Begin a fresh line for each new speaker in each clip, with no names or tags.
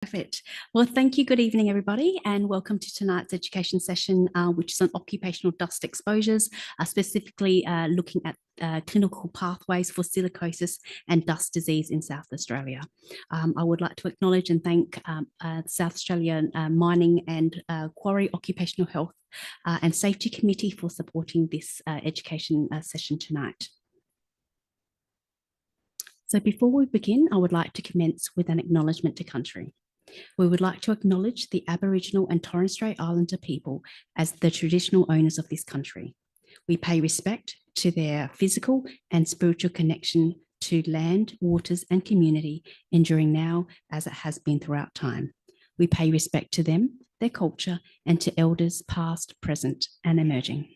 Perfect. Well, thank you. Good evening, everybody, and welcome to tonight's education session, which is on occupational dust exposures, specifically looking at clinical pathways for silicosis and dust disease in South Australia. I would like to acknowledge and thank South Australian Mining and Quarry Occupational Health and Safety Committee for supporting this education session tonight. So before we begin, I would like to commence with an acknowledgement to country. We would like to acknowledge the Aboriginal and Torres Strait Islander people as the traditional owners of this country. We pay respect to their physical and spiritual connection to land, waters, and community, enduring now as it has been throughout time. We pay respect to them, their culture, and to elders past, present, and emerging.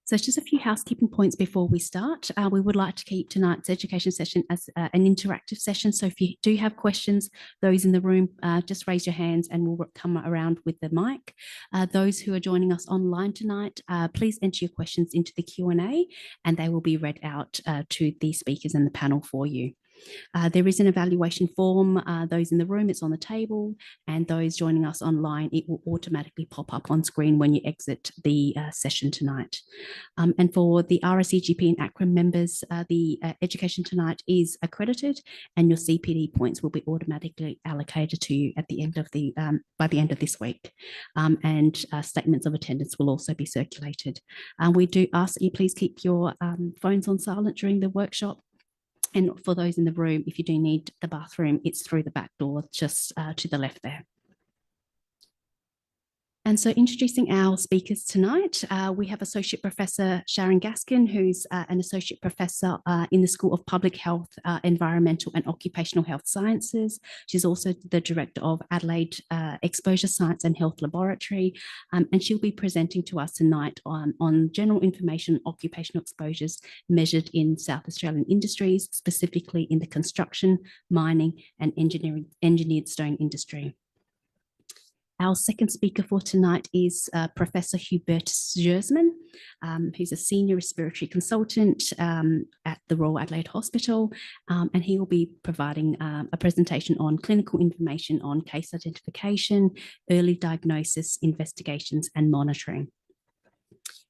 So just a few housekeeping points before we start. We would like to keep tonight's education session as an interactive session. So if you do have questions, those in the room, just raise your hands and we'll come around with the mic. Those who are joining us online tonight, please enter your questions into the Q&A and they will be read out to the speakers and the panel for you. There is an evaluation form. Those in the room, it's on the table, and those joining us online, it will automatically pop up on screen when you exit the session tonight. And for the RSEGP and ACRIM members, the education tonight is accredited, and your CPD points will be automatically allocated to you at the end of the by the end of this week. And statements of attendance will also be circulated. We do ask that you please keep your phones on silent during the workshop. And for those in the room, if you do need the bathroom, it's through the back door, just to the left there. And so introducing our speakers tonight, we have Associate Professor Sharon Gaskin, who's an Associate Professor in the School of Public Health, Environmental and Occupational Health Sciences. She's also the Director of Adelaide Exposure Science and Health Laboratory, and she'll be presenting to us tonight on general information on occupational exposures measured in South Australian industries, specifically in the construction, mining and engineered stone industry. Our second speaker for tonight is Professor Hubertus Jersman, who's a senior respiratory consultant at the Royal Adelaide Hospital, and he will be providing a presentation on clinical information on case identification, early diagnosis, investigations, and monitoring.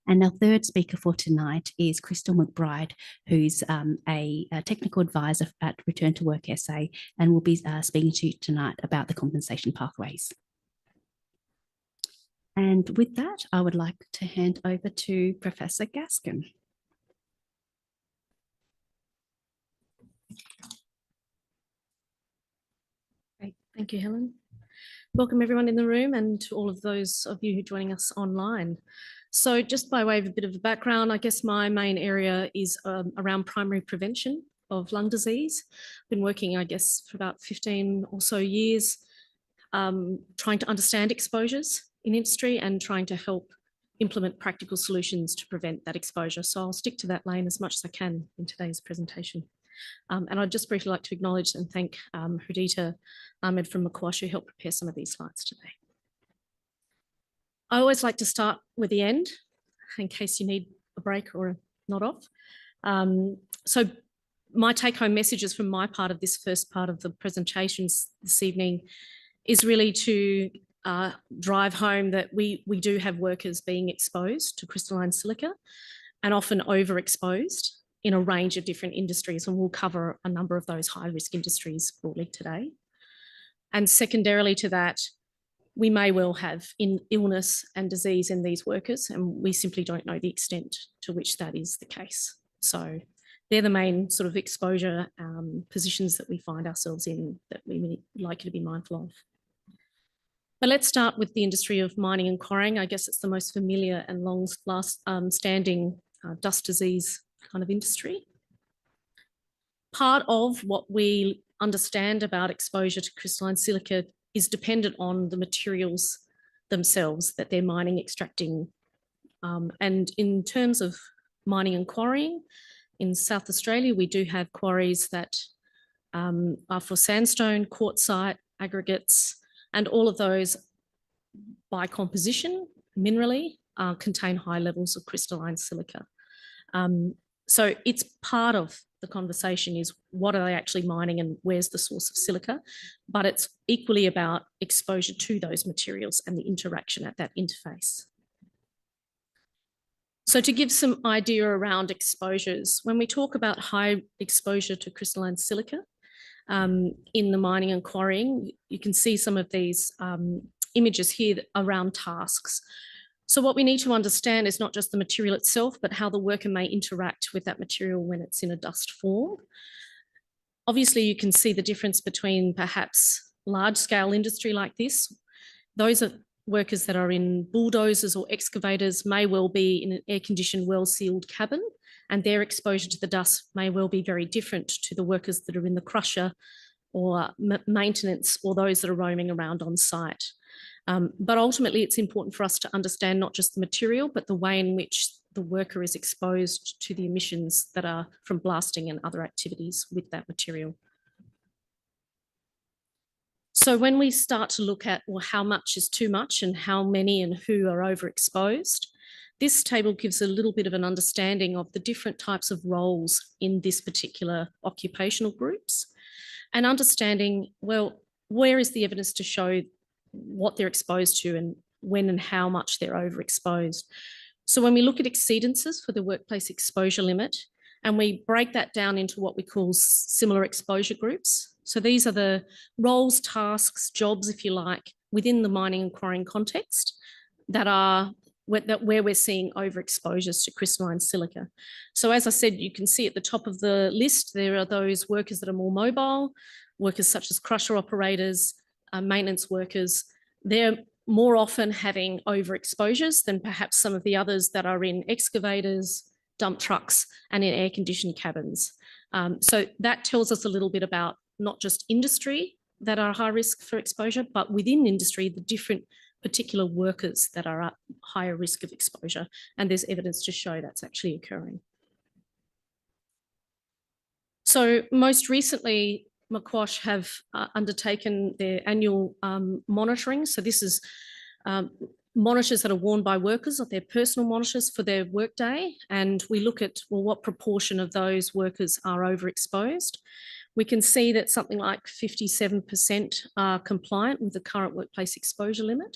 And our third speaker for tonight is Crystal McBride, who's a technical advisor at Return to Work SA, and will be speaking to you tonight about the compensation pathways. And with that, I would like to hand over to Professor Gaskin.
Great. Thank you, Helen. Welcome everyone in the room and to all of those of you who are joining us online. So just by way of a bit of a background, I guess my main area is around primary prevention of lung disease. I've been working, I guess, for about 15 or so years, trying to understand exposures in industry and trying to help implement practical solutions to prevent that exposure. So I'll stick to that lane as much as I can in today's presentation. And I'd just briefly like to acknowledge and thank Hridita Ahmed from Macquarie who helped prepare some of these slides today. I always like to start with the end in case you need a break or a nod off. So my take-home messages from my part of this first part of the presentations this evening is really to drive home that we do have workers being exposed to crystalline silica and often overexposed in a range of different industries, and we'll cover a number of those high-risk industries broadly today. And secondarily to that, we may well have illness and disease in these workers, and we simply don't know the extent to which that is the case. So they're the main sort of exposure positions that we find ourselves in that we like you to be mindful of. But let's start with the industry of mining and quarrying. I guess it's the most familiar and long-standing dust disease kind of industry. Part of what we understand about exposure to crystalline silica is dependent on the materials themselves that they're mining, extracting. And in terms of mining and quarrying, in South Australia, we do have quarries that are for sandstone, quartzite, aggregates, and all of those by composition, minerally, contain high levels of crystalline silica. So it's part of the conversation is what are they actually mining and where's the source of silica, but it's equally about exposure to those materials and the interaction at that interface. So to give some idea around exposures, when we talk about high exposure to crystalline silica in the mining and quarrying, you can see some of these images here around tasks. So what we need to understand is not just the material itself, but how the worker may interact with that material when it's in a dust form. Obviously, you can see the difference between perhaps large-scale industry like this. Those are workers that are in bulldozers or excavators may well be in an air-conditioned, well-sealed cabin, and their exposure to the dust may well be very different to the workers that are in the crusher or maintenance or those that are roaming around on site. But ultimately, it's important for us to understand not just the material, but the way in which the worker is exposed to the emissions that are from blasting and other activities with that material. So when we start to look at, well, how much is too much and how many and who are overexposed, this table gives a little bit of an understanding of the different types of roles in this particular occupational groups and understanding, well, where is the evidence to show what they're exposed to and when and how much they're overexposed. So when we look at exceedances for the workplace exposure limit, and we break that down into what we call similar exposure groups. So these are the roles, tasks, jobs, if you like, within the mining and quarrying context that are where we're seeing overexposures to crystalline silica. So as I said, you can see at the top of the list, there are those workers that are more mobile, workers such as crusher operators, maintenance workers. They're more often having overexposures than perhaps some of the others that are in excavators, dump trucks, and in air-conditioned cabins. So that tells us a little bit about not just industry that are high risk for exposure, but within industry, the different particular workers that are at higher risk of exposure. And there's evidence to show that's actually occurring. So most recently, McQuash have undertaken their annual monitoring. So this is monitors that are worn by workers, or their personal monitors for their workday. And we look at, well, what proportion of those workers are overexposed. We can see that something like 57% are compliant with the current workplace exposure limit,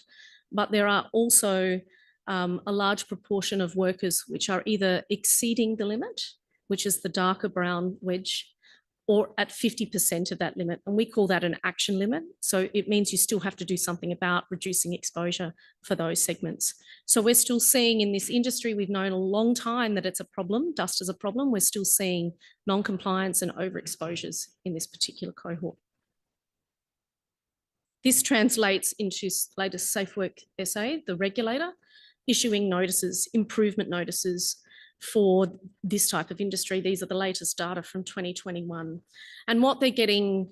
but there are also a large proportion of workers which are either exceeding the limit, which is the darker brown wedge, or at 50% of that limit. And we call that an action limit. So it means you still have to do something about reducing exposure for those segments. So we're still seeing in this industry, we've known a long time that it's a problem, dust is a problem. We're still seeing non-compliance and overexposures in this particular cohort. This translates into latest Safe Work SA, the regulator, issuing notices, improvement notices, for this type of industry. These are the latest data from 2021. And what they're getting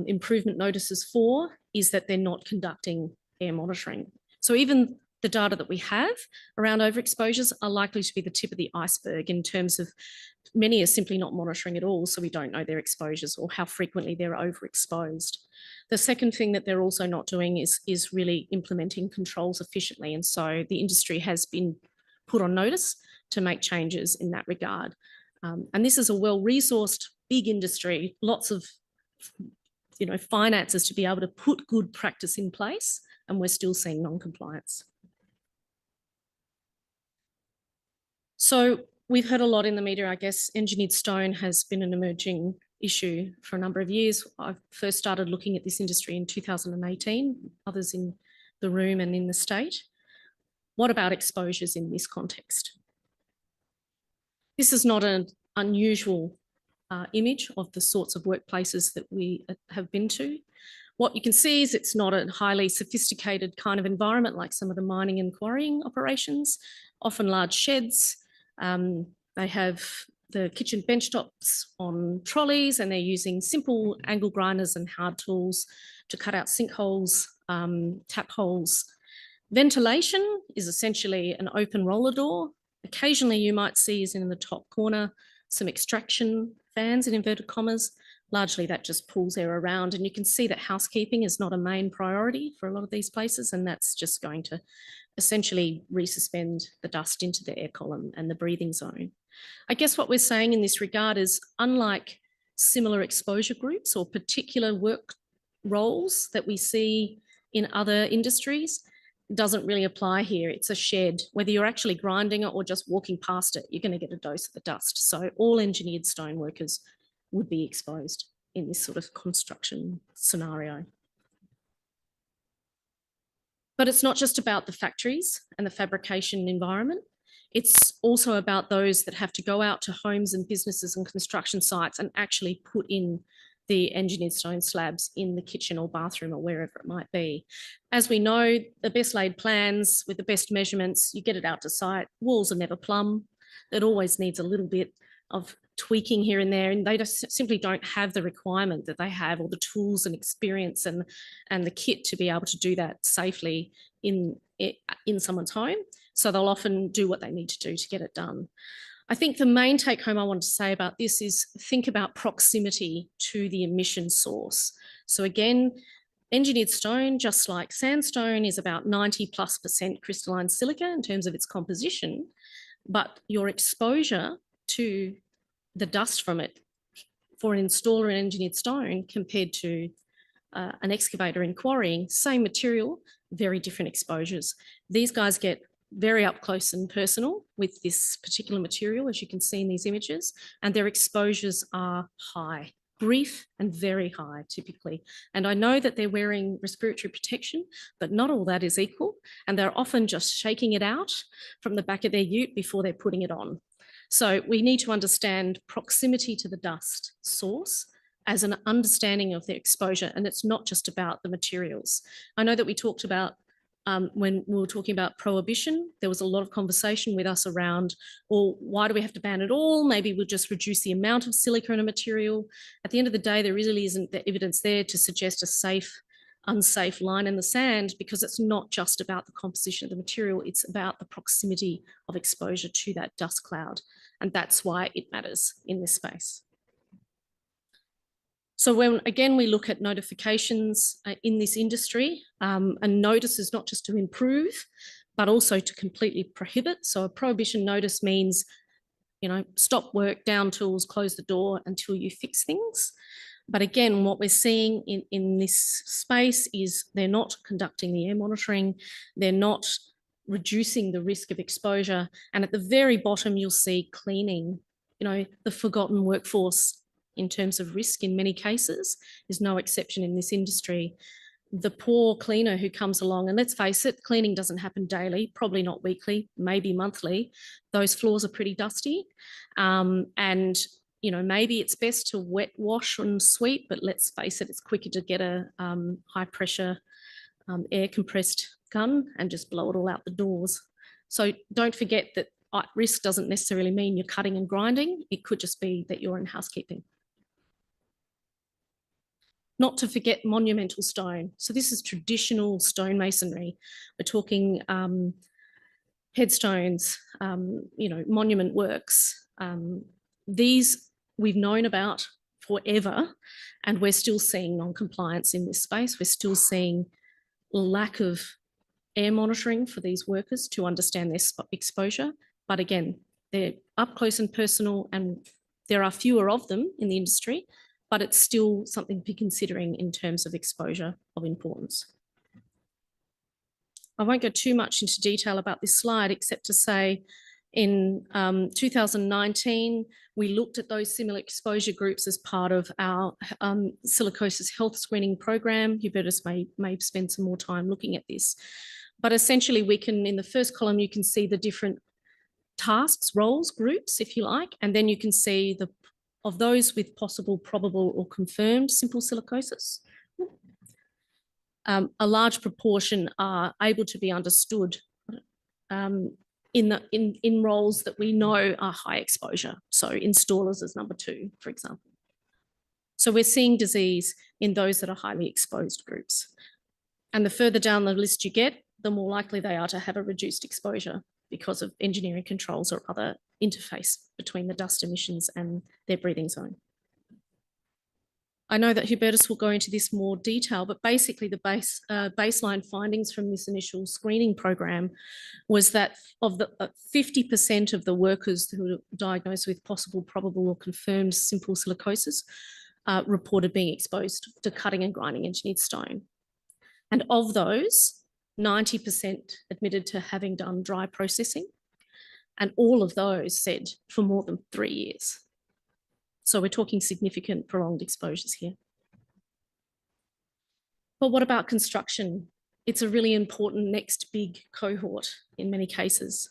improvement notices for is that they're not conducting air monitoring. So even the data that we have around overexposures are likely to be the tip of the iceberg in terms of many are simply not monitoring at all, so we don't know their exposures or how frequently they're overexposed. The second thing that they're also not doing is really implementing controls efficiently. And so the industry has been put on notice to make changes in that regard. And this is a well-resourced, big industry, lots of finances to be able to put good practice in place, and we're still seeing non-compliance. So we've heard a lot in the media, I guess. Engineered stone has been an emerging issue for a number of years. I first started looking at this industry in 2018, others in the room and in the state. What about exposures in this context? This is not an unusual image of the sorts of workplaces that we have been to. What you can see is it's not a highly sophisticated kind of environment like some of the mining and quarrying operations, often large sheds. They have the kitchen benchtops on trolleys, and they're using simple angle grinders and hard tools to cut out sinkholes, tap holes. Ventilation is essentially an open roller door. Occasionally you might see is in the top corner some extraction fans in inverted commas. Largely that just pulls air around, and you can see that housekeeping is not a main priority for a lot of these places, and that's just going to essentially resuspend the dust into the air column and the breathing zone. I guess what we're saying in this regard is, unlike similar exposure groups or particular work roles that we see in other industries, doesn't really apply here. It's a shed. Whether you're actually grinding it or just walking past it, you're going to get a dose of the dust. So all engineered stone workers would be exposed in this sort of construction scenario. But it's not just about the factories and the fabrication environment. It's also about those that have to go out to homes and businesses and construction sites and actually put in the engineered stone slabs in the kitchen or bathroom or wherever it might be. As we know, the best laid plans with the best measurements, you get it out to site. Walls are never plumb. It always needs a little bit of tweaking here and there, and they just simply don't have the requirement that they have, or the tools and experience and the kit to be able to do that safely in someone's home. So they'll often do what they need to do to get it done. I think the main take home I want to say about this is think about proximity to the emission source. So again, engineered stone, just like sandstone, is about 90+% crystalline silica in terms of its composition, but your exposure to the dust from it for an installer in engineered stone compared to an excavator in quarrying, same material, very different exposures. These guys get very up close and personal with this particular material, as you can see in these images, and their exposures are high, brief and very high typically. And I know that they're wearing respiratory protection, but not all that is equal, and they're often just shaking it out from the back of their ute before they're putting it on. So we need to understand proximity to the dust source as an understanding of the exposure, and it's not just about the materials. I know that we talked about when we were talking about prohibition, there was a lot of conversation with us around, well, why do we have to ban it all? Maybe we'll just reduce the amount of silica in a material. At the end of the day, there really isn't the evidence there to suggest a safe, unsafe line in the sand, because it's not just about the composition of the material, it's about the proximity of exposure to that dust cloud. And that's why it matters in this space. So when, again, we look at notifications in this industry, a notice is not just to improve, but also to completely prohibit. So a prohibition notice means, stop work, down tools, close the door until you fix things. But again, what we're seeing in this space is they're not conducting the air monitoring, they're not reducing the risk of exposure. And at the very bottom, you'll see cleaning, the forgotten workforce in terms of risk in many cases is no exception in this industry. The poor cleaner who comes along, and let's face it, cleaning doesn't happen daily, probably not weekly, maybe monthly. Those floors are pretty dusty. And maybe it's best to wet wash and sweep, but let's face it, it's quicker to get a high pressure air compressed gun and just blow it all out the doors. So don't forget that risk doesn't necessarily mean you're cutting and grinding. It could just be that you're in housekeeping. Not to forget monumental stone. So this is traditional stonemasonry. We're talking headstones, monument works. These we've known about forever, and we're still seeing non-compliance in this space. We're still seeing lack of air monitoring for these workers to understand their exposure. But again, they're up close and personal, and there are fewer of them in the industry, but it's still something to be considering in terms of exposure of importance. I won't go too much into detail about this slide, except to say in 2019, we looked at those similar exposure groups as part of our silicosis health screening program. Hubertus may spend some more time looking at this. But essentially, we can, in the first column, you can see the different tasks, roles, groups, if you like, and then you can see of those with possible, probable, or confirmed simple silicosis. A large proportion are able to be understood in roles that we know are high exposure. So installers is number 2, for example. So we're seeing disease in those that are highly exposed groups. And the further down the list you get, the more likely they are to have a reduced exposure because of engineering controls or other interface between the dust emissions and their breathing zone. I know that Hubertus will go into this more detail, but basically the baseline findings from this initial screening program was that of the 50% of the workers who were diagnosed with possible, probable or confirmed simple silicosis reported being exposed to cutting and grinding engineered stone. And of those, 90% admitted to having done dry processing, and all of those said for more than 3 years. So we're talking significant prolonged exposures here. But what about construction? It's a really important next big cohort in many cases.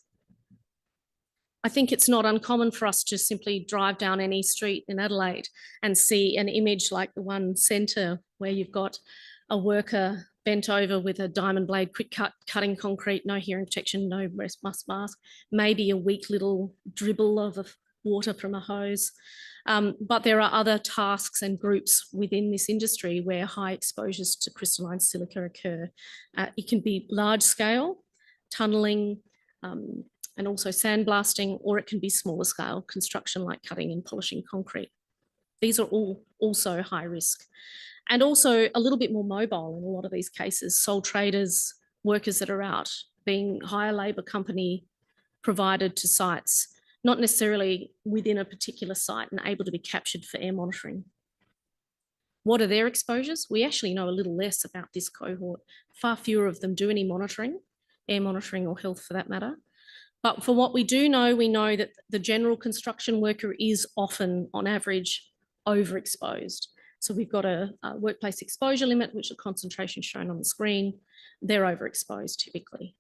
I think it's not uncommon for us to simply drive down any street in Adelaide and see an image like the one centre where you've got a worker bent over with a diamond blade, quick cutting concrete, no hearing protection, no breast mask, maybe a weak little dribble of water from a hose. But there are other tasks and groups within this industry where high exposures to crystalline silica occur. It can be large scale, tunnelling, and also sandblasting, or it can be smaller scale construction like cutting and polishing concrete. These are all also high risk. And also a little bit more mobile in a lot of these cases, sole traders, workers that are out being hire labour company provided to sites, not necessarily within a particular site and able to be captured for air monitoring. What are their exposures? We actually know a little less about this cohort. Far fewer of them do any monitoring, air monitoring or health for that matter. But for what we do know, we know that the general construction worker is often, on average, overexposed. So we've got a workplace exposure limit, which the concentration shown on the screen. They're overexposed typically.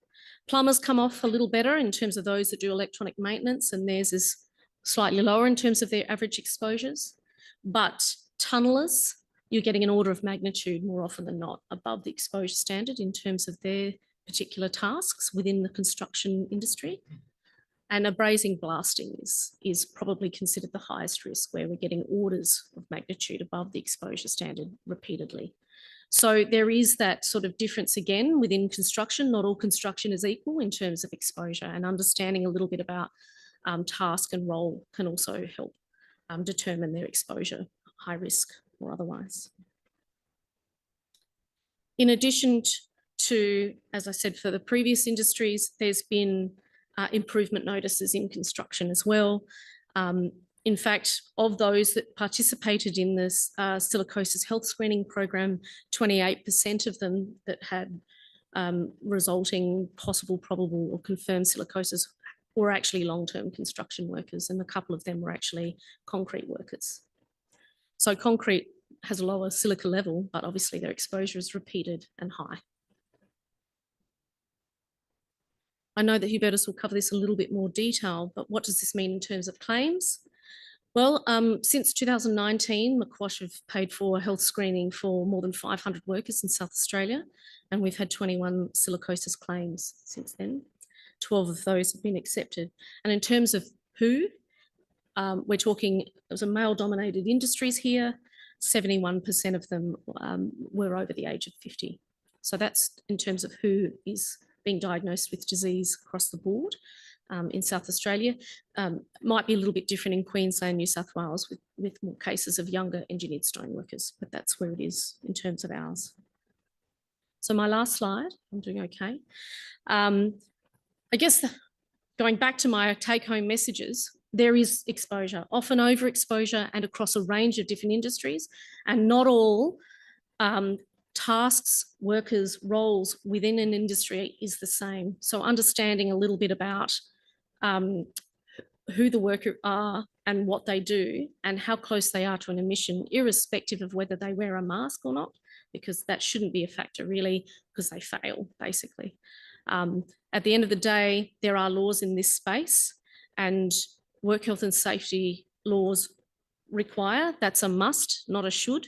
Plumbers come off a little better in terms of those that do electronic maintenance, and theirs is slightly lower in terms of their average exposures. But tunnellers, you're getting an order of magnitude more often than not above the exposure standard in terms of their particular tasks within the construction industry. And abrasing blasting is probably considered the highest risk, where we're getting orders of magnitude above the exposure standard repeatedly. So there is that sort of difference again within construction. Not all construction is equal in terms of exposure, and understanding a little bit about task and role can also help determine their exposure, high risk or otherwise. In addition to, as I said, for the previous industries, there's been improvement notices in construction as well. In fact, of those that participated in this silicosis health screening program, 28% of them that had resulting possible, probable or confirmed silicosis were actually long-term construction workers, and a couple of them were actually concrete workers. So concrete has a lower silica level, but obviously their exposure is repeated and high. I know that Hubertus will cover this in a little bit more detail, but what does this mean in terms of claims? Well, since 2019, Macquarie have paid for health screening for more than 500 workers in South Australia, and we've had 21 silicosis claims since then. 12 of those have been accepted. And in terms of who, we're talking, there's a male-dominated industries here. 71% of them were over the age of 50. So that's in terms of who is being diagnosed with disease across the board in South Australia. Might be a little bit different in Queensland, New South Wales with more cases of younger engineered stone workers, but that's where it is in terms of ours. So my last slide, I'm doing okay. I guess going back to my take-home messages, there is exposure, often overexposure and across a range of different industries, and not all tasks, workers, roles within an industry is the same. So understanding a little bit about who the worker are and what they do and how close they are to an emission, irrespective of whether they wear a mask or not, because that shouldn't be a factor really, because they fail basically. At the end of the day, there are laws in this space, and work health and safety laws require, that's a must, not a should,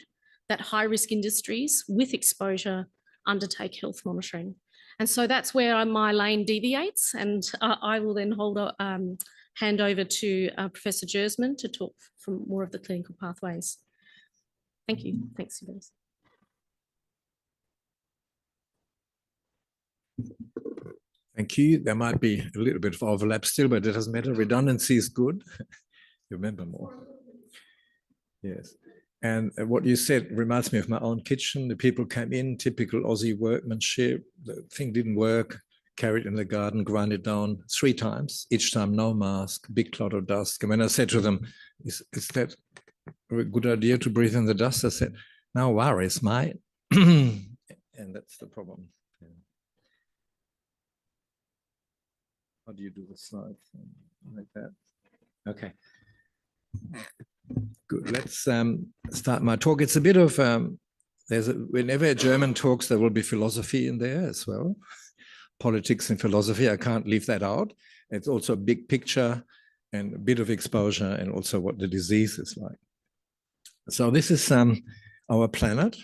that high-risk industries with exposure undertake health monitoring. And so that's where my lane deviates, and I will then hand over to Professor Jersman to talk from more of the clinical pathways. Thank you. Thanks, Hubertus.
Thank you. There might be a little bit of overlap still, but it doesn't matter. Redundancy is good. Remember more. Yes. And what you said reminds me of my own kitchen. The people came in, typical Aussie workmanship. The thing didn't work, carried in the garden, grind it down 3 times, each time no mask, big cloud of dust. And when I said to them, is that a good idea to breathe in the dust? I said, no worries, mate. And that's the problem. Yeah. How do you do the slides? Like that. Okay. Good. Let's start my talk. It's a bit of whenever a German talks, there will be philosophy in there as well. Politics and philosophy. I can't leave that out. It's also a big picture and a bit of exposure, and also what the disease is like. So this is our planet,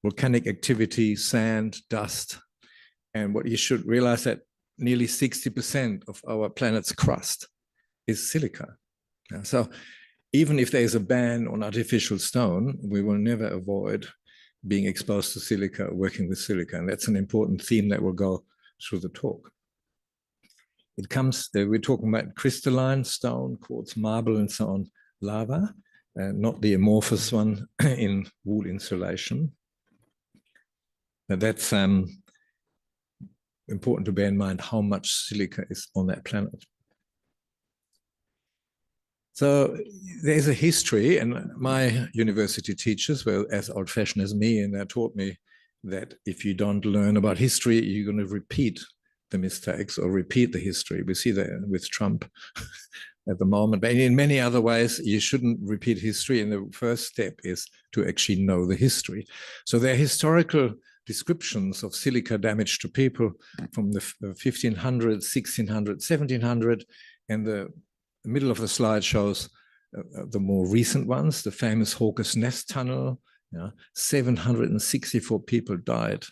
volcanic activity, sand, dust, and what you should realize that nearly 60% of our planet's crust is silica. So even if there's a ban on artificial stone, we will never avoid being exposed to silica, working with silica. And that's an important theme that will go through the talk. It comes, we're talking about crystalline stone, quartz, marble, and so on, lava, not the amorphous one in wool insulation. Now that's important to bear in mind how much silica is on that planet. So there's a history, and my university teachers were as old-fashioned as me, and they taught me that if you don't learn about history, you're going to repeat the mistakes or repeat the history. We see that with Trump at the moment, but in many other ways, you shouldn't repeat history, and the first step is to actually know the history. So there are historical descriptions of silica damage to people from the 1500s, 1600, 1700, and the middle of the slide shows the more recent ones, the famous Hawker's Nest tunnel. 764 people died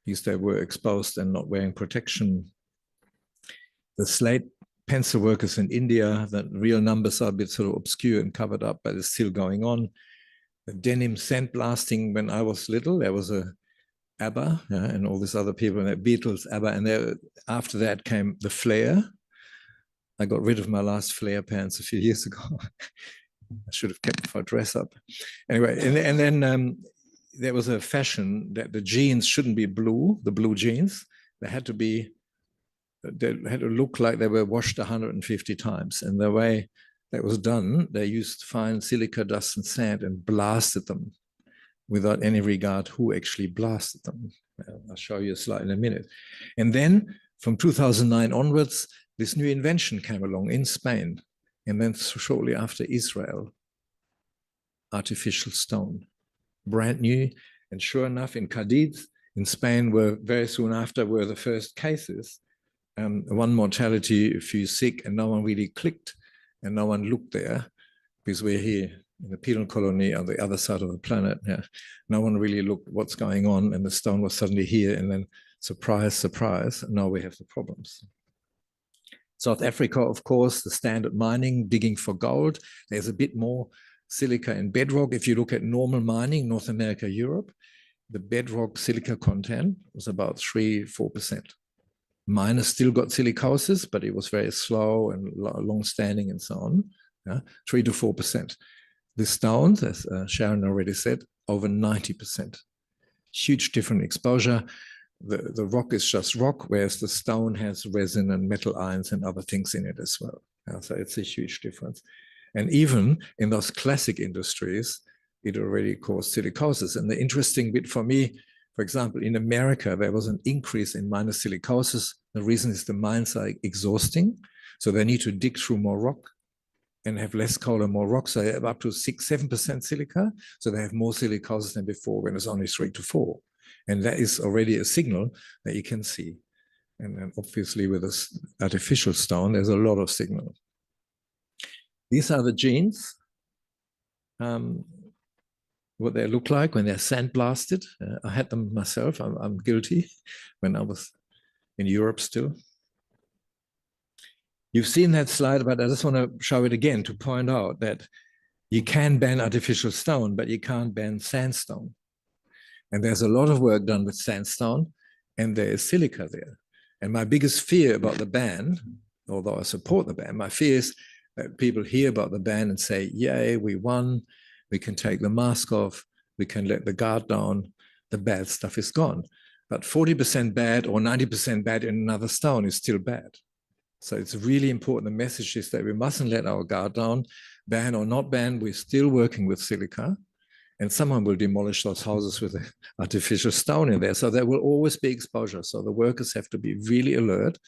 because they were exposed and not wearing protection. The slate pencil workers in India, the real numbers are a bit sort of obscure and covered up, but it's still going on. The denim sandblasting, when I was little, there was a ABBA, and all these other people, and the Beatles, ABBA, and after that came the flare. I got rid of my last flare pants a few years ago. I should have kept my dress up. Anyway, and then there was a fashion that the jeans shouldn't be blue, the blue jeans. They had to look like they were washed 150 times. And the way that was done, they used fine silica dust and sand and blasted them without any regard who actually blasted them. I'll show you a slide in a minute. And then from 2009 onwards, this new invention came along in Spain, and then shortly after Israel, artificial stone, brand new. And sure enough, in Cadiz, in Spain, were very soon after were the first cases. One mortality, a few sick, and no one really clicked, and no one looked there, because we're here in the penal colony on the other side of the planet. Yeah. No one really looked what's going on, and the stone was suddenly here, and then surprise, surprise, now we have the problems. South Africa, of course, the standard mining, digging for gold. There's a bit more silica in bedrock. If you look at normal mining, North America, Europe, the bedrock silica content was about 3–4%. Miners still got silicosis, but it was very slow and long-standing and so on. 3 to 4%. The stones, as Sharon already said, over 90%. Huge different exposure. The rock is just rock, whereas the stone has resin and metal ions and other things in it as well. So it's a huge difference. And even in those classic industries, it already caused silicosis. And the interesting bit for me, for example, in America, there was an increase in miner silicosis. The reason is the mines are exhausting. So they need to dig through more rock and have less coal and more rock. So they have up to 6–7% silica. So they have more silicosis than before when it's only 3 to 4. And that is already a signal that you can see. And obviously with this artificial stone, there's a lot of signal. These are the genes, what they look like when they're sandblasted. I had them myself. I'm guilty when I was in Europe still. You've seen that slide, but I just want to show it again to point out that you can ban artificial stone, but you can't ban sandstone. And there's a lot of work done with sandstone, and there is silica there. And my biggest fear about the ban, although I support the ban, my fear is that people hear about the ban and say, yay, we won. We can take the mask off. We can let the guard down. The bad stuff is gone. But 40% bad or 90% bad in another stone is still bad. So it's really important. The message is that we mustn't let our guard down. Ban or not ban, we're still working with silica. And someone will demolish those houses with an artificial stone in there. So there will always be exposure. So the workers have to be really alert,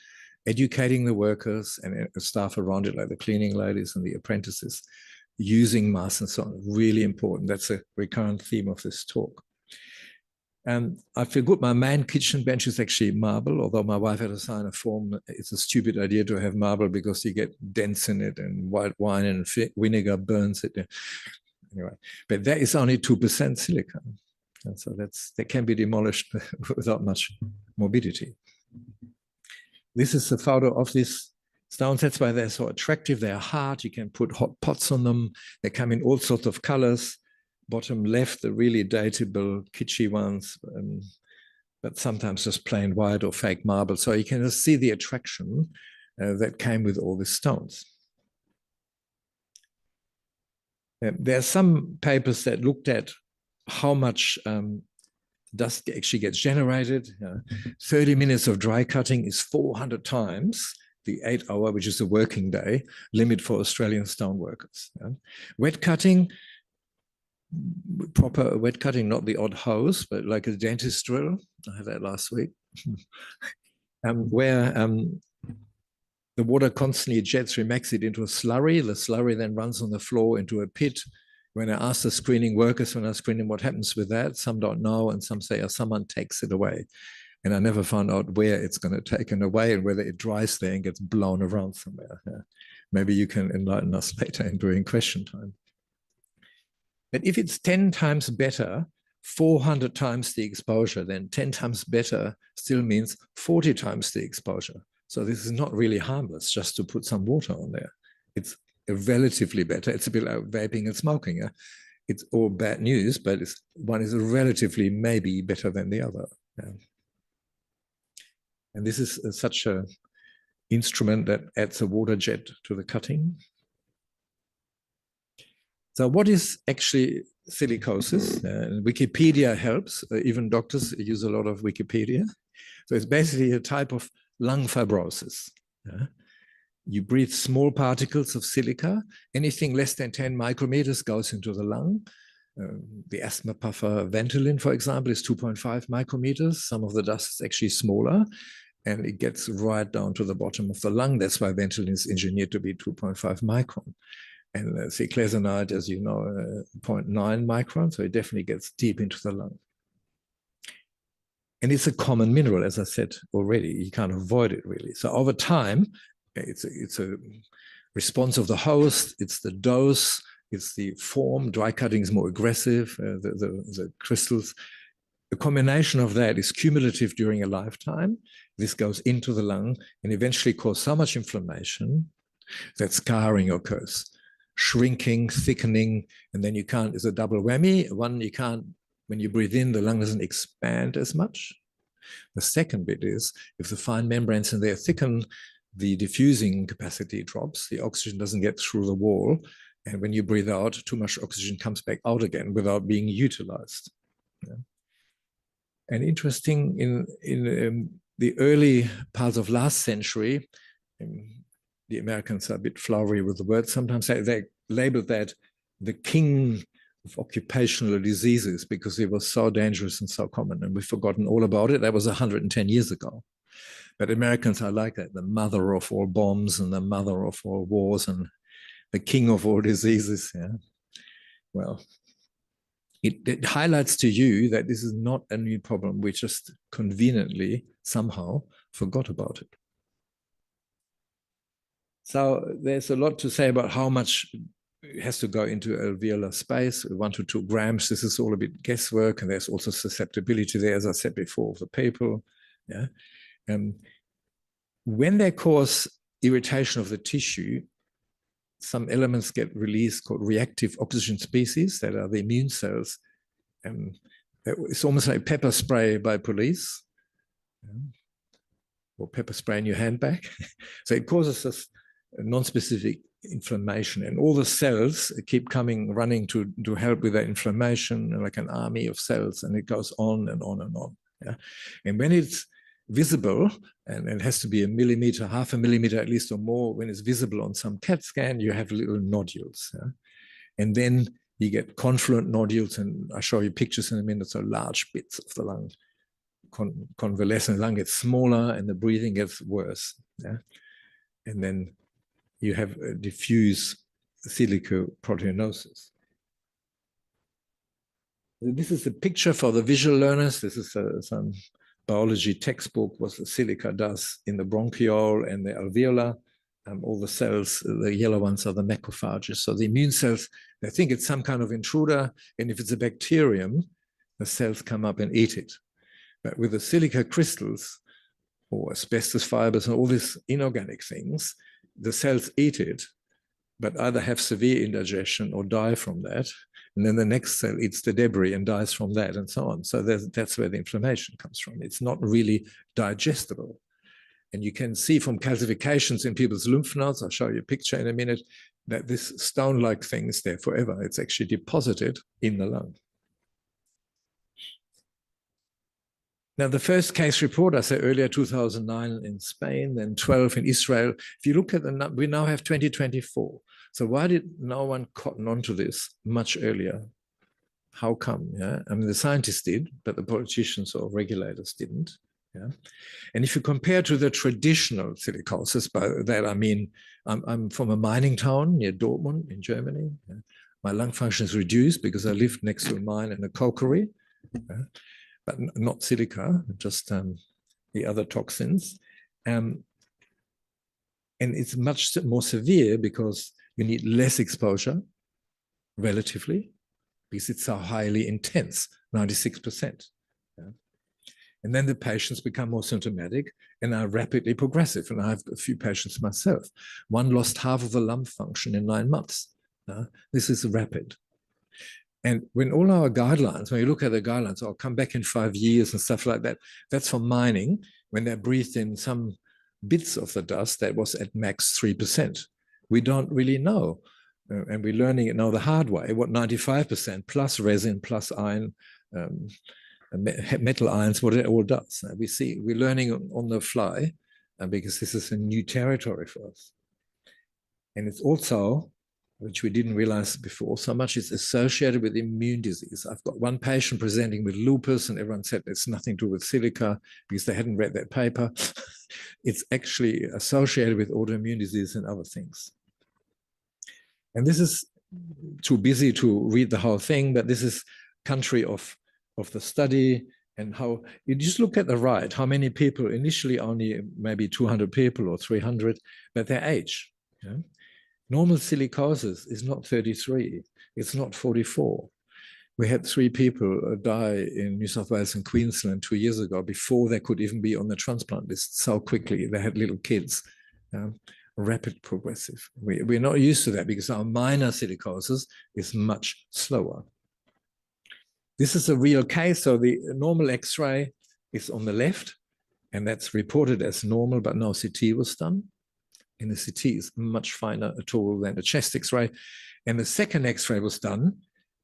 educating the workers and staff around it, like the cleaning ladies and the apprentices, using masks and so on. Really important. That's a recurrent theme of this talk. I feel good. My main kitchen bench is actually marble, although my wife had to sign a form. It's a stupid idea to have marble because you get dents in it and white wine and vinegar burns it. Anyway, but that is only 2% silica. And so that can be demolished without much morbidity. This is a photo of these stones. That's why they're so attractive. They're hard. You can put hot pots on them. They come in all sorts of colors. Bottom left, the really dateable, kitschy ones, but sometimes just plain white or fake marble. So you can just see the attraction that came with all these stones. There are some papers that looked at how much dust actually gets generated. 30 minutes of dry cutting is 400 times the 8-hour, which is a working day, limit for Australian stone workers. Wet cutting, proper wet cutting, not the odd hose, but like a dentist drill. I had that last week, where the water constantly jets, remix it into a slurry. The slurry then runs on the floor into a pit. When I ask the screening workers, when I screen them, what happens with that? Some don't know, and some say, oh, someone takes it away. And I never found out where it's going to take it away and whether it dries there and gets blown around somewhere. Maybe you can enlighten us later during question time. But if it's 10 times better, 400 times the exposure, then 10 times better still means 40 times the exposure. So this is not really harmless just to put some water on there. It's relatively better. It's a bit like vaping and smoking. It's all bad news, but one is relatively maybe better than the other. And this is such an instrument that adds a water jet to the cutting. So what is actually silicosis? Wikipedia helps. Even doctors use a lot of Wikipedia. So it's basically a type of lung fibrosis. You breathe small particles of silica. Anything less than 10 micrometers goes into the lung. The asthma puffer Ventolin, for example, is 2.5 micrometers. Some of the dust is actually smaller, and it gets right down to the bottom of the lung. That's why Ventolin is engineered to be 2.5 micron. And cyclazonide, as you know, 0.9 micron, so it definitely gets deep into the lung. And it's a common mineral, as I said already. You can't avoid it, really. So over time, it's a response of the host, it's the dose, it's the form. Dry cutting is more aggressive, the crystals. The combination of that is cumulative during a lifetime. This goes into the lung and eventually causes so much inflammation that scarring occurs. Shrinking, thickening, and then you can't, it's a double whammy. One, you can't, when you breathe in, the lung doesn't expand as much. The second bit is, if the fine membranes in there thicken, the diffusing capacity drops, the oxygen doesn't get through the wall, and when you breathe out, too much oxygen comes back out again without being utilized. And interesting, in the early parts of last century, the Americans are a bit flowery with the word. Sometimes they labeled that the king of occupational diseases because it was so dangerous and so common, and we've forgotten all about it. That was 110 years ago. But Americans are like that, the mother of all bombs and the mother of all wars and the king of all diseases. Well, it highlights to you that this is not a new problem. We just conveniently somehow forgot about it. So there's a lot to say about how much has to go into alveolar space, 1 to 2 grams. This is all a bit guesswork, and there's also susceptibility there, as I said before, of the people. When they cause irritation of the tissue, some elements get released called reactive oxygen species that are the immune cells. It's almost like pepper spray by police, or pepper spray in your handbag. So it causes us non-specific inflammation, and all the cells keep running to help with that inflammation, like an army of cells, and it goes on and on and on. Yeah? And when it's visible, and it has to be a millimeter, half a millimeter at least or more, when it's visible on some CAT scan, you have little nodules. Yeah? And then you get confluent nodules, and I'll show you pictures in a minute, so large bits of the lung. Convalescent lung gets smaller and the breathing gets worse. Yeah? And then you have a diffuse silicoproteinosis. This is a picture for the visual learners. This is some biology textbook, what the silica does in the bronchiole and the alveolar. All the cells, the yellow ones are the macrophages. So the immune cells, they think it's some kind of intruder, and if it's a bacterium, the cells come up and eat it. But with the silica crystals or asbestos fibers and all these inorganic things, the cells eat it, but either have severe indigestion or die from that. And then the next cell eats the debris and dies from that, and so on. So that's where the inflammation comes from. It's not really digestible. And you can see from calcifications in people's lymph nodes, I'll show you a picture in a minute, that this stone-like thing is there forever. It's actually deposited in the lung. Now, the first case report, I said earlier, 2009 in Spain, then 12 in Israel. If you look at the, we now have 2024. So why did no one cotton onto this much earlier? How come? Yeah, I mean, the scientists did, but the politicians or regulators didn't. Yeah, and if you compare to the traditional silicosis, by that I mean, I'm from a mining town near Dortmund in Germany. Yeah. My lung function is reduced because I lived next to a mine and a cokery. Yeah. But not silica, just the other toxins. And it's much more severe because you need less exposure, relatively, because it's so highly intense, 96%. Yeah. And then the patients become more symptomatic and are rapidly progressive. And I have a few patients myself. One lost half of the lung function in 9 months. This is rapid. And when all our guidelines, when you look at the guidelines, I'll come back in 5 years and stuff like that, that's for mining. When they breathed in some bits of the dust, that was at max 3%. We don't really know. And we're learning it now the hard way, what 95% plus resin, plus iron, metal ions, what it all does. We're learning on the fly because this is a new territory for us. And it's also, which we didn't realize before so much, is associated with immune disease. I've got one patient presenting with lupus, and everyone said it's nothing to do with silica because they hadn't read that paper. It's actually associated with autoimmune disease and other things. And this is too busy to read the whole thing, but this is country of the study, and how you just look at the right, how many people, initially only maybe 200 people or 300, but their age. Yeah? Normal silicosis is not 33, it's not 44. We had 3 people die in New South Wales and Queensland 2 years ago before they could even be on the transplant list so quickly. They had little kids, rapid progressive. We're not used to that because our minor silicosis is much slower. This is a real case. So the normal X-ray is on the left, and that's reported as normal, but no CT was done. And the CT is much finer a tool than a chest X-ray. And the second X-ray was done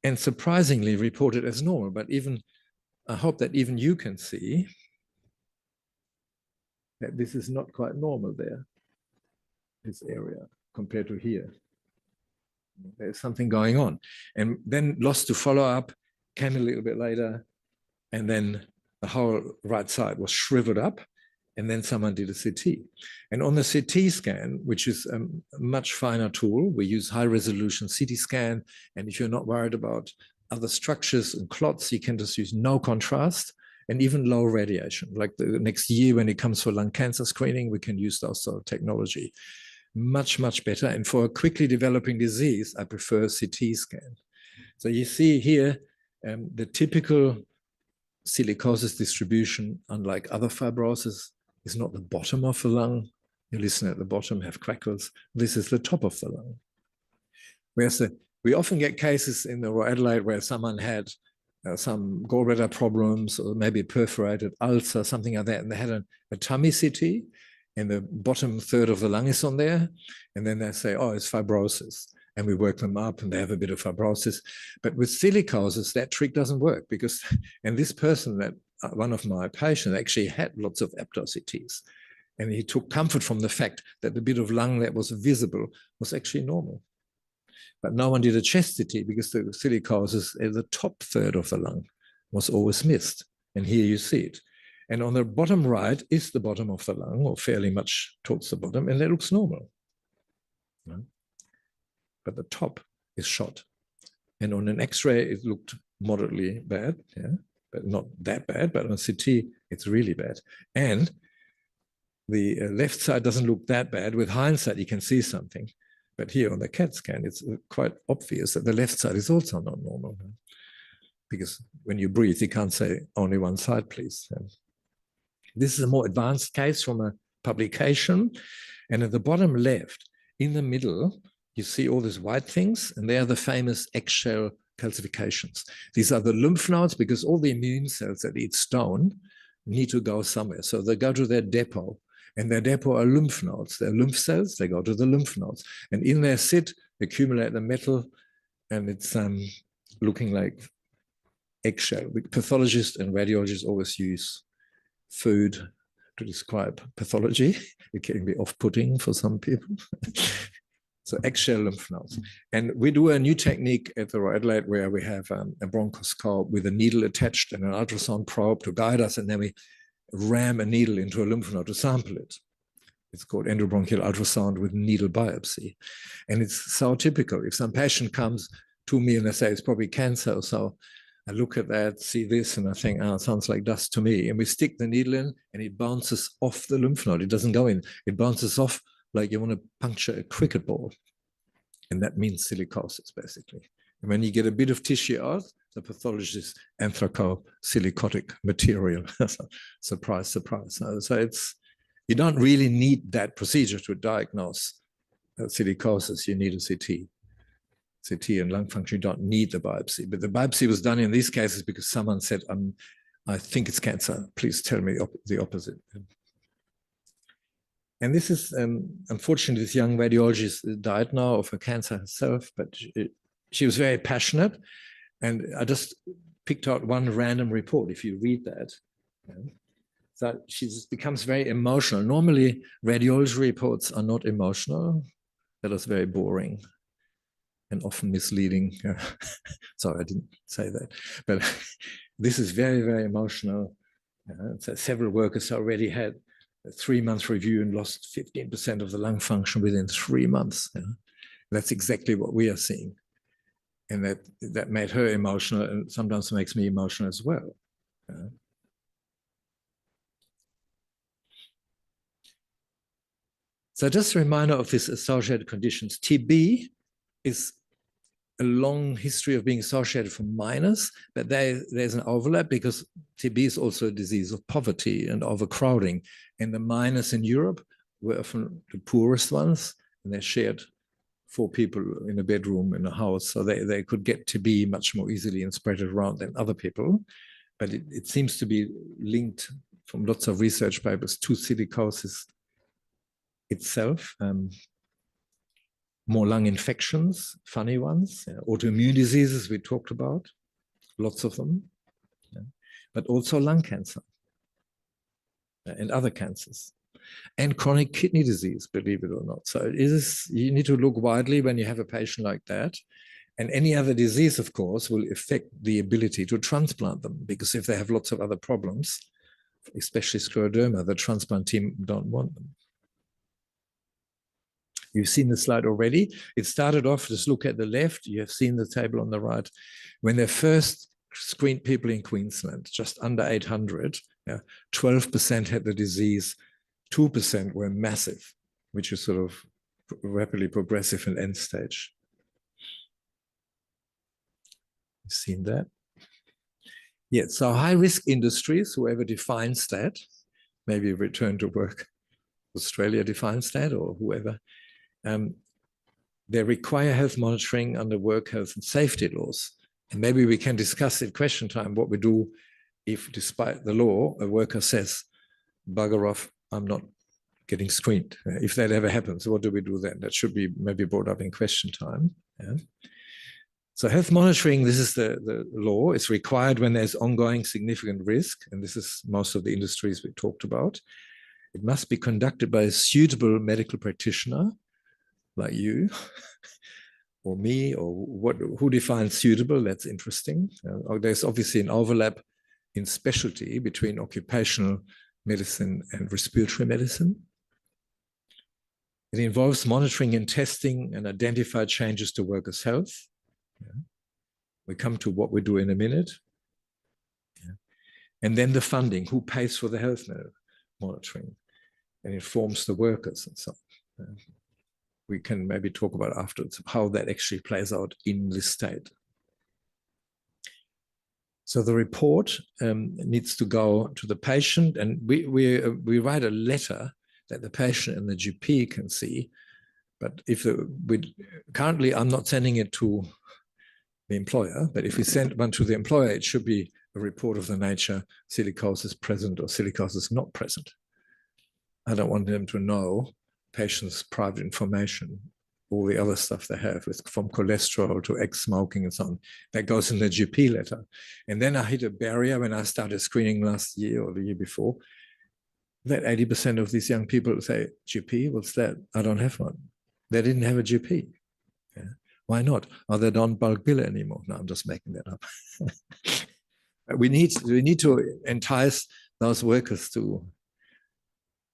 and surprisingly reported as normal. But even, I hope that even you can see that this is not quite normal there, this area, compared to here. There's something going on. And then lost to follow-up, came a little bit later, and then the whole right side was shriveled up. And then someone did a CT. And on the CT scan, which is a much finer tool, we use high resolution CT scan. And if you're not worried about other structures and clots, you can just use no contrast and even low radiation. Like the next year when it comes for lung cancer screening, we can use those sort of technology. Much, much better. And for a quickly developing disease, I prefer CT scan. So you see here, the typical silicosis distribution, unlike other fibrosis, is not the bottom of the lung. You listen at the bottom, have crackles. This is the top of the lung. Whereas we often get cases in the Royal Adelaide where someone had some gallbladder problems or maybe perforated ulcer, something like that, and they had a tummy CT, and the bottom third of the lung is on there. And then they say, oh, it's fibrosis. And we work them up and they have a bit of fibrosis. But with silicosis, that trick doesn't work because, and this person that one of my patients actually had lots of apto-CTs. And he took comfort from the fact that the bit of lung that was visible was actually normal. But no one did a chest CT because the silicosis in the top third of the lung was always missed. And here you see it. And on the bottom right is the bottom of the lung, or fairly much towards the bottom, and that looks normal. But the top is shot. And on an X-ray, it looked moderately bad, but not that bad. But on CT, it's really bad. And the left side doesn't look that bad. With hindsight, you can see something. But here on the CAT scan, it's quite obvious that the left side is also not normal. Because when you breathe, you can't say only one side, please. This is a more advanced case from a publication. And at the bottom left, in the middle, you see all these white things, and they are the famous eggshell calcifications. These are the lymph nodes, because all the immune cells that eat stone need to go somewhere. So they go to their depot, and their depot are lymph nodes. They're lymph cells, they go to the lymph nodes. And in there sit, accumulate the metal, and it's looking like eggshell. Pathologists and radiologists always use food to describe pathology. It can be off-putting for some people. So eggshell lymph nodes. And we do a new technique at the Royal Adelaide where we have a bronchoscope with a needle attached and an ultrasound probe to guide us, and then we ram a needle into a lymph node to sample it. It's called endobronchial ultrasound with needle biopsy. And it's so typical. If some patient comes to me and they say it's probably cancer, so I look at that, see this, and I think, oh, it sounds like dust to me. And we stick the needle in and it bounces off the lymph node. It doesn't go in. It bounces off like you want to puncture a cricket ball. And that means silicosis, basically. And when you get a bit of tissue out, the pathologist anthracosilicotic material. Surprise, surprise. So it's, you don't really need that procedure to diagnose silicosis. You need a CT. CT and lung function, you don't need the biopsy. But the biopsy was done in these cases because someone said, I think it's cancer. Please tell me the opposite. And this is, unfortunately, this young radiologist died now of her cancer herself, but she was very passionate. And I just picked out one random report, if you read that. So she becomes very emotional. Normally, radiology reports are not emotional. That is very boring and often misleading. Sorry, I didn't say that. But this is very, very emotional. So several workers already had a 3-month review and lost 15% of the lung function within 3 months. That's exactly what we are seeing. And that made her emotional, and sometimes makes me emotional as well. So just a reminder of these associated conditions. TB is a long history of being associated for minors, but there's an overlap because TB is also a disease of poverty and overcrowding. And the minors in Europe were often the poorest ones, and they shared 4 people in a bedroom in a house, so they could get TB much more easily and spread it around than other people. But it seems to be linked from lots of research papers to silicosis itself. More lung infections, funny ones, autoimmune diseases we talked about, lots of them, but also lung cancer and other cancers, and chronic kidney disease, believe it or not. So it is, you need to look widely when you have a patient like that. And any other disease, of course, will affect the ability to transplant them, because if they have lots of other problems, especially scleroderma, the transplant team don't want them. You've seen the slide already. It started off, just look at the left. You have seen the table on the right. When they first screened people in Queensland, just under 800, 12% had the disease, 2% were massive, which is sort of rapidly progressive and end stage. You've seen that? Yeah, so high-risk industries, whoever defines that, maybe return to work, Australia defines that, or whoever, they require health monitoring under work health and safety laws. And maybe we can discuss at question time what we do if, despite the law, a worker says, bugger off, I'm not getting screened. If that ever happens, what do we do then? That should be maybe brought up in question time. Yeah. So health monitoring, this is the law. It's required when there's ongoing significant risk, and this is most of the industries we talked about. It must be conducted by a suitable medical practitioner like you or me, or who defines suitable. That's interesting. There's obviously an overlap in specialty between occupational medicine and respiratory medicine. It involves monitoring and testing and identify changes to workers' health. Yeah. We come to what we do in a minute. Yeah. And then the funding, who pays for the health monitoring and informs the workers and so on. Yeah. We can maybe talk about afterwards how that actually plays out in this state. So the report needs to go to the patient, and we write a letter that the patient and the GP can see. But if currently I'm not sending it to the employer, but if we send one to the employer, it should be a report of the nature silicosis present or silicosis not present. I don't want them to know patients' private information, all the other stuff they have, from cholesterol to ex-smoking and so on. That goes in the GP letter. And then I hit a barrier when I started screening last year or the year before, that 80% of these young people say, GP, what's that? I don't have one. They didn't have a GP. Yeah. Why not? Oh, they don't bulk bill anymore. No, I'm just making that up. we need to entice those workers to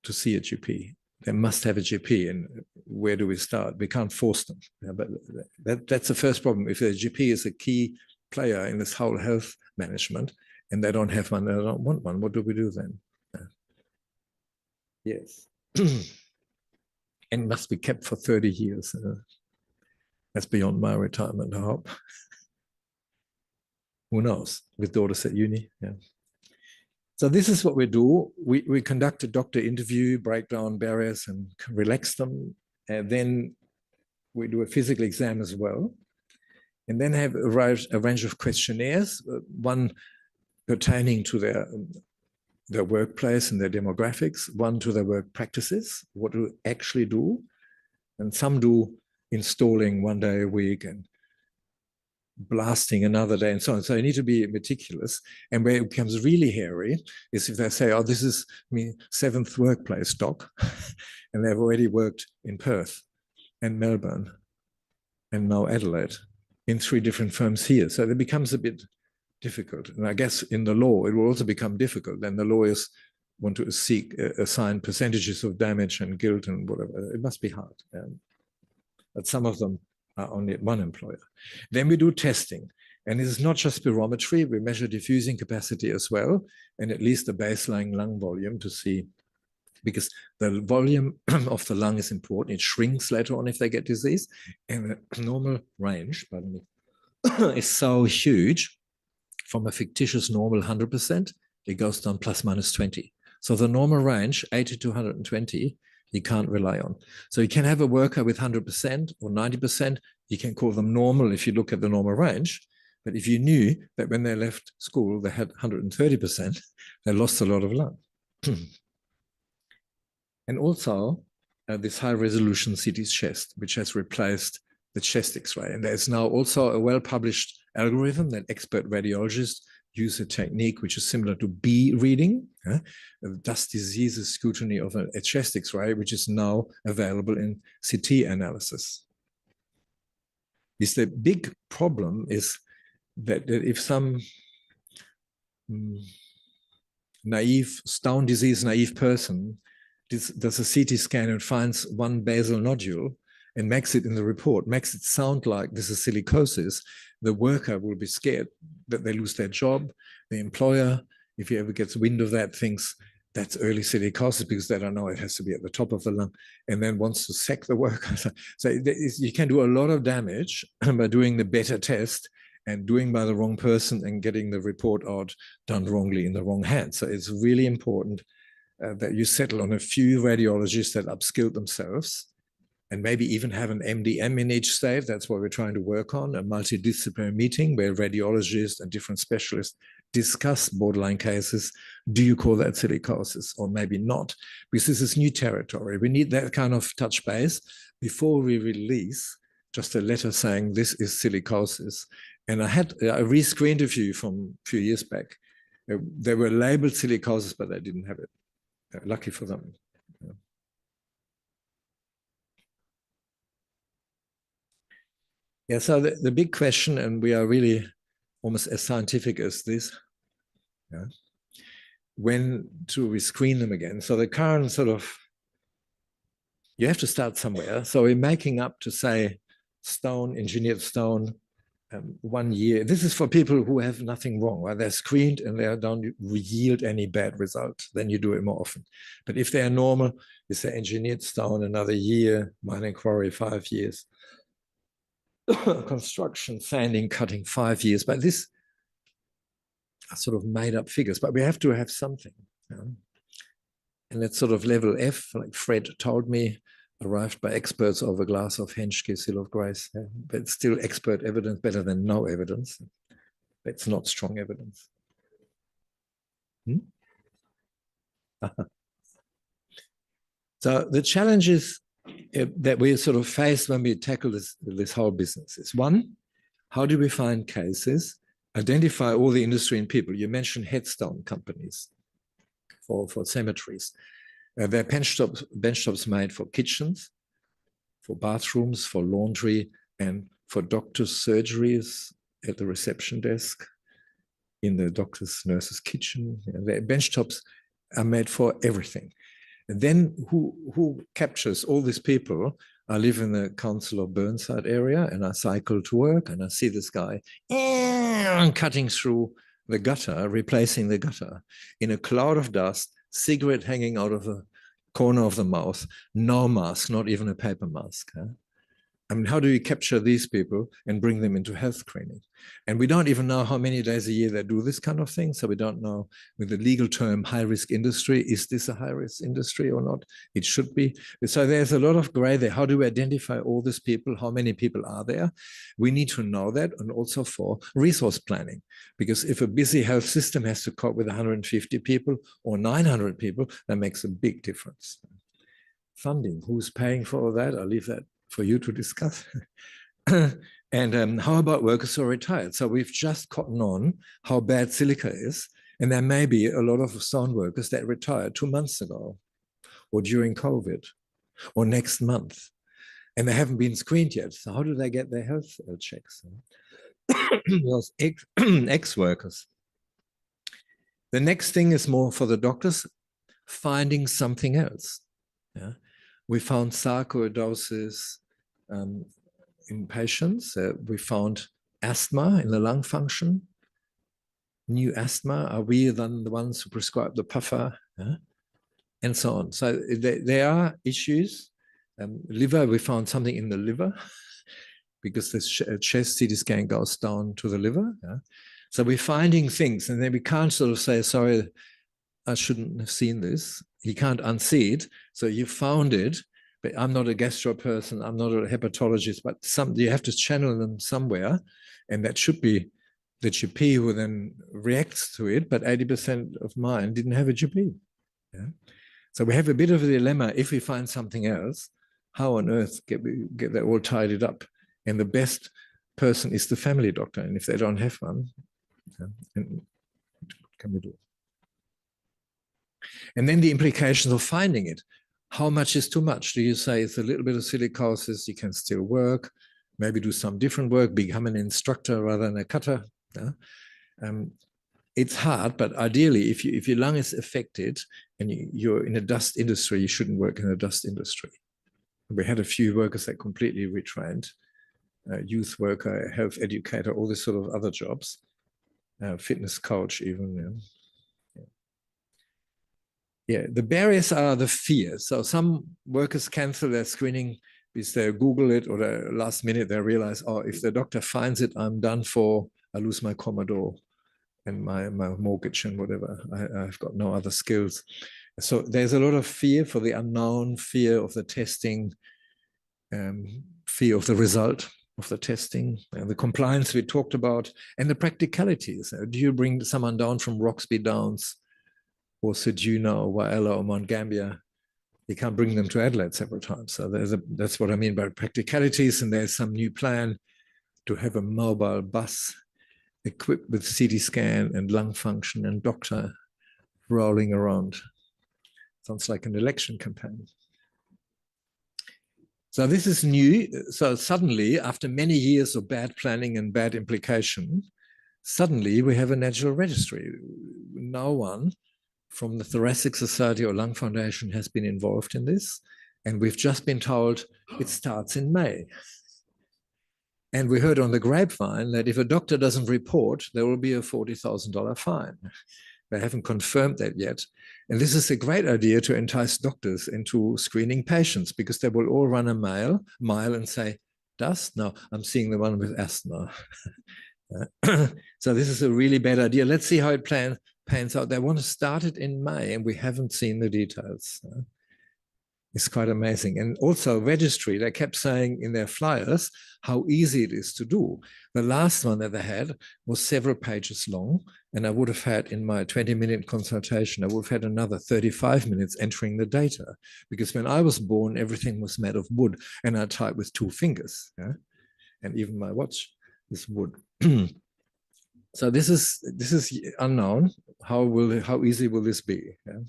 see a GP. They must have a GP, and where do we start? We can't force them. Yeah, but that's the first problem. If a GP is a key player in this whole health management and they don't have one, they don't want one, what do we do then? Yeah. Yes. And must be kept for 30 years. That's beyond my retirement, I hope. Who knows? With daughters at uni. Yeah. So this is what we do. We conduct a doctor interview, break down barriers and relax them. And then we do a physical exam as well. And then have a range of questionnaires, one pertaining to their workplace and their demographics, one to their work practices, what do they actually do. And some do installing 1 day a week and blasting another day and so on. So you need to be meticulous. And where it becomes really hairy is if they say, oh, this is my 7th workplace doc, and they've already worked in Perth and Melbourne and now Adelaide in 3 different firms here. So it becomes a bit difficult. And I guess in the law, it will also become difficult. Then the lawyers want to assign percentages of damage and guilt and whatever. It must be hard. But some of them are only at one employer. Then we do testing. And this is not just spirometry. We measure diffusing capacity as well, and at least the baseline lung volume to see, because the volume of the lung is important. It shrinks later on if they get disease. And the normal range, pardon me, is so huge. From a fictitious normal 100%, it goes down plus minus 20. So the normal range, 80 to 120, you can't rely on. So you can have a worker with 100% or 90%. You can call them normal if you look at the normal range. But if you knew that when they left school, they had 130%, they lost a lot of lung. And also this high resolution CT chest, which has replaced the chest X-ray. And there's now also a well-published algorithm that expert radiologists use a technique which is similar to B reading, dust diseases scrutiny of a chest X-ray, which is now available in CT analysis. The big problem is that if some naive, stone disease naive person does a CT scan and finds one basal nodule and makes it in the report, makes it sound like this is silicosis, the worker will be scared that they lose their job. The employer, if he ever gets wind of that, thinks that's early silicosis because they don't know it has to be at the top of the lung, and then wants to sack the worker. So you can do a lot of damage by doing the better test and doing by the wrong person and getting the report out done wrongly in the wrong hands. So it's really important that you settle on a few radiologists that upskill themselves, and maybe even have an MDM in each state. That's what we're trying to work on, a multidisciplinary meeting where radiologists and different specialists discuss borderline cases. Do you call that silicosis or maybe not? Because this is new territory. We need that kind of touch base before we release just a letter saying this is silicosis. And I re-screened a few from a few years back. They were labeled silicosis, but they didn't have it. Lucky for them. Yeah, so the big question, and we are really almost as scientific as this, yeah, when do we screen them again? So the current sort of, you have to start somewhere. So we're making up to say stone, engineered stone, 1 year. This is for people who have nothing wrong, right? They're screened and they don't yield any bad result. Then you do it more often. But if they're normal, you say engineered stone, another year, mining quarry, 5 years. Construction, sanding, cutting, 5 years. But this are sort of made up figures, but we have to have something. You know? And that's sort of level F, like Fred told me, arrived by experts over a glass of Henschke, Seal of Grace. Yeah? But it's still expert evidence, better than no evidence. It's not strong evidence. So the challenges that we sort of face when we tackle this whole business is, one, how do we find cases, identify all the industry and people? You mentioned headstone companies for cemeteries. There are bench tops made for kitchens, for bathrooms, for laundry, and for doctors' surgeries at the reception desk, in the doctor's nurse's kitchen. You know, the bench tops are made for everything. And then who captures all these people? I live in the Council of Burnside area, and I cycle to work, and I see this guy cutting through the gutter, replacing the gutter in a cloud of dust, cigarette hanging out of the corner of the mouth, no mask, not even a paper mask. Huh? I mean, how do you capture these people and bring them into health screening? And we don't even know how many days a year they do this kind of thing. So we don't know with the legal term high-risk industry, is this a high-risk industry or not? It should be. So there's a lot of gray there. How do we identify all these people? How many people are there? We need to know that, and also for resource planning. Because if a busy health system has to cope with 150 people or 900 people, that makes a big difference. Funding, who's paying for all that? I'll leave that for you to discuss. And how about workers who are retired? So we've just gotten on how bad silica is. And there may be a lot of stone workers that retired 2 months ago, or during COVID, or next month. And they haven't been screened yet. So how do they get their health checks? Those ex-workers. The next thing is more for the doctors, finding something else. Yeah? We found sarcoidosis in patients. We found asthma in the lung function. New asthma, are we then the ones who prescribe the puffer? Yeah? And so on. So there are issues. Liver, we found something in the liver because the chest CT scan goes down to the liver. Yeah? So we're finding things, and then we can't sort of say, sorry, I shouldn't have seen this. You can't unsee it. So you found it, but I'm not a gastro person. I'm not a hepatologist, but you have to channel them somewhere. And that should be the GP who then reacts to it. But 80% of mine didn't have a GP. Yeah? So we have a bit of a dilemma. If we find something else, how on earth get that all tidied up? And the best person is the family doctor. And if they don't have one, and what can we do? And then the implications of finding it. How much is too much? Do you say it's a little bit of silicosis, you can still work, maybe do some different work, become an instructor rather than a cutter? Yeah? It's hard, but ideally, if your lung is affected and you're in a dust industry, you shouldn't work in a dust industry. We had a few workers that completely retrained, youth worker, health educator, all this sort of other jobs, fitness coach even. Yeah. Yeah, the barriers are the fear. So some workers cancel their screening because they Google it, or the last minute they realize, oh, if the doctor finds it, I'm done for. I lose my Commodore and my mortgage and whatever. I've got no other skills. So there's a lot of fear for the unknown, fear of the testing, fear of the result. of the testing, and the compliance we talked about, and the practicalities. Do you bring someone down from Roxby Downs or Ceduna or Whyalla or Mount Gambier? You can't bring them to Adelaide several times. So that's what I mean by practicalities. And there's some new plan to have a mobile bus equipped with CT scan and lung function and doctor rolling around. Sounds like an election campaign. So this is new. So suddenly, after many years of bad planning and bad implication, suddenly we have a national registry. No one from the Thoracic Society or Lung Foundation has been involved in this. And we've just been told it starts in May. And we heard on the grapevine that if a doctor doesn't report, there will be a $40,000 fine. They haven't confirmed that yet. And this is a great idea to entice doctors into screening patients, because they will all run a mile and say, dust? No, I'm seeing the one with asthma. So this is a really bad idea. Let's see how it pans out. They want to start it in May, and we haven't seen the details. It's quite amazing. And also registry, they kept saying in their flyers how easy it is to do. The last one that they had was several pages long, and I would have had, in my 20-minute consultation, I would have had another 35 minutes entering the data, because when I was born, everything was made of wood, and I typed with 2 fingers. Yeah? And even my watch is wood. So this is unknown. How easy will this be? Yeah?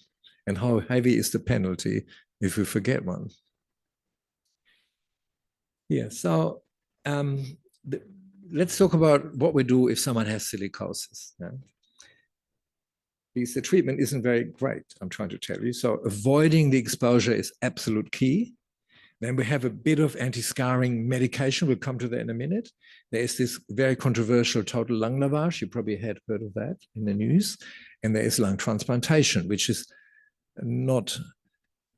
And how heavy is the penalty if we forget one? Yeah, so let's talk about what we do if someone has silicosis. Yeah? Because the treatment isn't very great, I'm trying to tell you. So avoiding the exposure is absolute key. Then we have a bit of anti-scarring medication. We'll come to that in a minute. There is this very controversial total lung lavage. You probably had heard of that in the news. And there is lung transplantation, which is not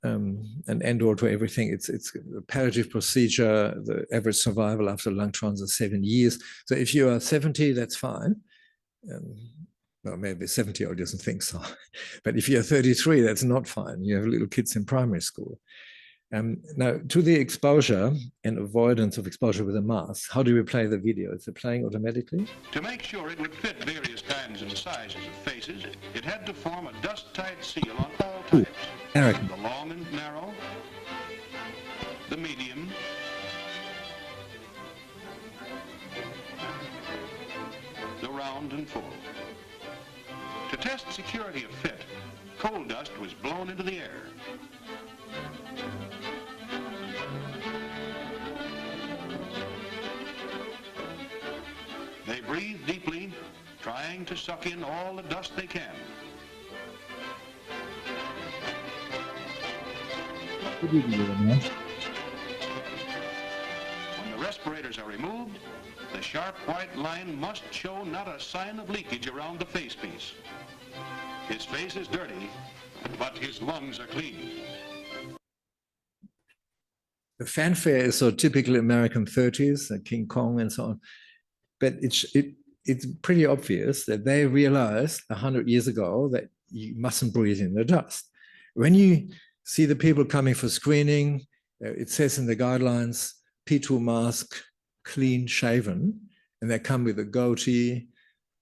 an end-all to everything. It's a palliative procedure. The average survival after lung trans is 7 years. So if you are 70, that's fine. Well, maybe 70-year-old doesn't think so. But if you're 33, that's not fine. You have little kids in primary school. Now, to the exposure and avoidance of exposure with a mask, how do we play the video? Is it playing automatically?
To make sure it would fit various kinds and sizes of faces, it had to form a dust-tight seal on all types.
Eric.
The long and narrow, the medium, the round and full. To test security of fit, coal dust was blown into the air. They breathe deeply, trying to suck in all the dust they can. When the respirators are removed, the sharp white line must show not a sign of leakage around the facepiece. His face is dirty, but his lungs are clean.
The fanfare is so typical American 30s, King Kong and so on. But it's pretty obvious that they realized 100 years ago that you mustn't breathe in the dust. When you see the people coming for screening, it says in the guidelines, P2 mask, clean shaven, and they come with a goatee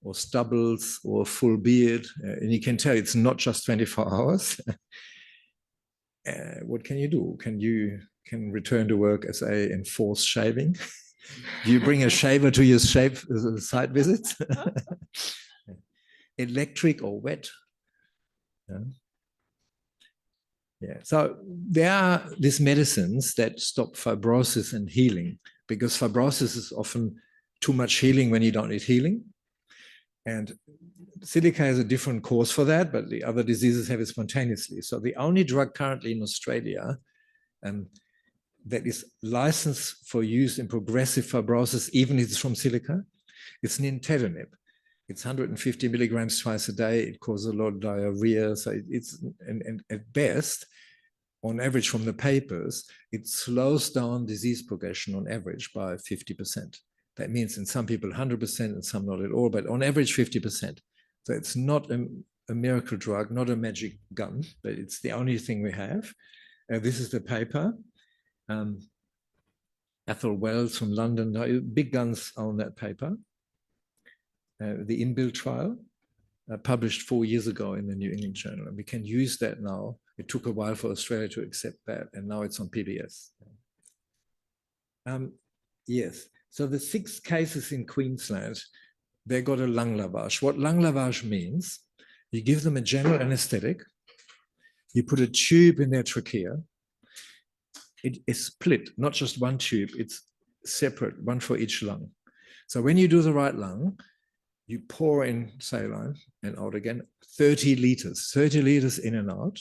or stubbles or full beard. And you can tell it's not just 24 hours. What can you do? Can return to work as a enforced shaving? Do you bring a shaver to your site visits? Electric or wet? Yeah. So there are these medicines that stop fibrosis and healing, because fibrosis is often too much healing when you don't need healing. And silica has a different cause for that, but the other diseases have it spontaneously. So the only drug currently in Australia that is licensed for use in progressive fibrosis, even if it's from silica, it's nintedanib. It's 150 milligrams twice a day. It causes a lot of diarrhea. So it's, and at best, on average from the papers, it slows down disease progression on average by 50%. That means in some people 100% and some not at all, but on average 50%. So it's not a miracle drug, not a magic gun, but it's the only thing we have. This is the paper. Athol Wells from London, big guns on that paper. The inbuilt trial, published 4 years ago in the New England Journal, and we can use that now. It took a while for Australia to accept that, and now it's on PBS. Yes, so the 6 cases in Queensland, they got a lung lavage. What lung lavage means, you give them a general anesthetic, you put a tube in their trachea, it is split, not just one tube, it's separate, one for each lung. So when you do the right lung, you pour in saline and out again, 30 liters in and out.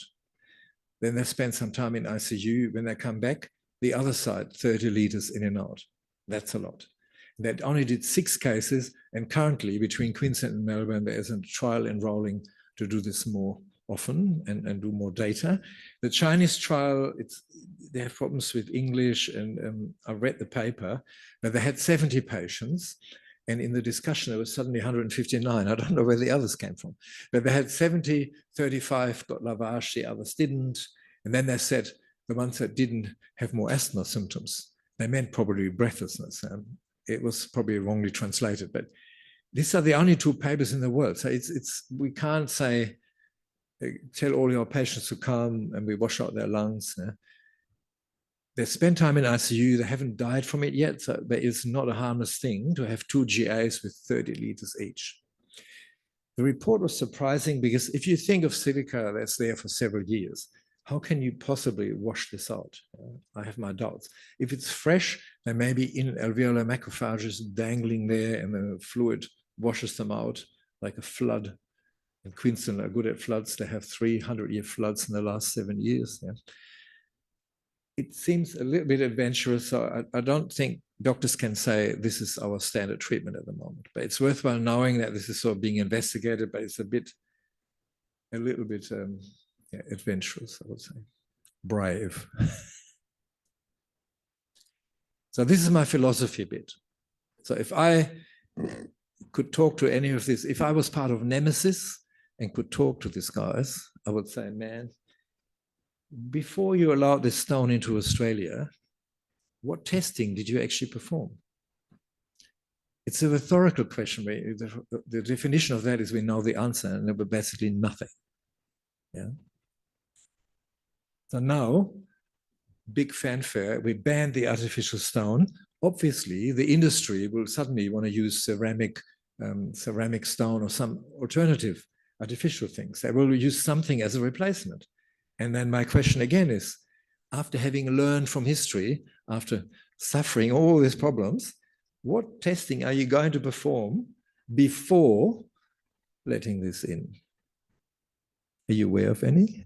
Then they spend some time in ICU. When they come back, the other side, 30 liters in and out. That's a lot. That only did 6 cases, and currently between Queensland and Melbourne, there is a trial enrolling to do this more often and do more data. The Chinese trial, they have problems with English, and I read the paper, but they had 70 patients, and in the discussion, there was suddenly 159. I don't know where the others came from, but they had 70, 35 got lavage, the others didn't. And then they said the ones that didn't have more asthma symptoms. They meant probably breathlessness. It was probably wrongly translated, but these are the only 2 papers in the world. So we can't say, tell all your patients to come and we wash out their lungs. They spend time in ICU, they haven't died from it yet, so there is not a harmless thing to have 2 GAs with 30 liters each. The report was surprising because if you think of silica that's there for several years, how can you possibly wash this out? I have my doubts. If it's fresh, there may be in alveolar macrophages dangling there and the fluid washes them out like a flood. In Queensland are good at floods. They have 300-year floods in the last 7 years. Yeah. It seems a little bit adventurous, so I don't think doctors can say this is our standard treatment at the moment. But it's worthwhile knowing that this is sort of being investigated, but it's a little bit adventurous, I would say. Brave. So this is my philosophy bit. So if I could talk to any of this, if I was part of Nemesis and could talk to these guys, I would say, man, before you allowed this stone into Australia, what testing did you actually perform? It's a rhetorical question. The definition of that is we know the answer, and there were basically nothing. Yeah. So now, big fanfare, we banned the artificial stone. Obviously, the industry will suddenly want to use ceramic stone or some alternative artificial things. They will use something as a replacement. And then my question again is, after having learned from history, after suffering all these problems, what testing are you going to perform before letting this in? Are you aware of any?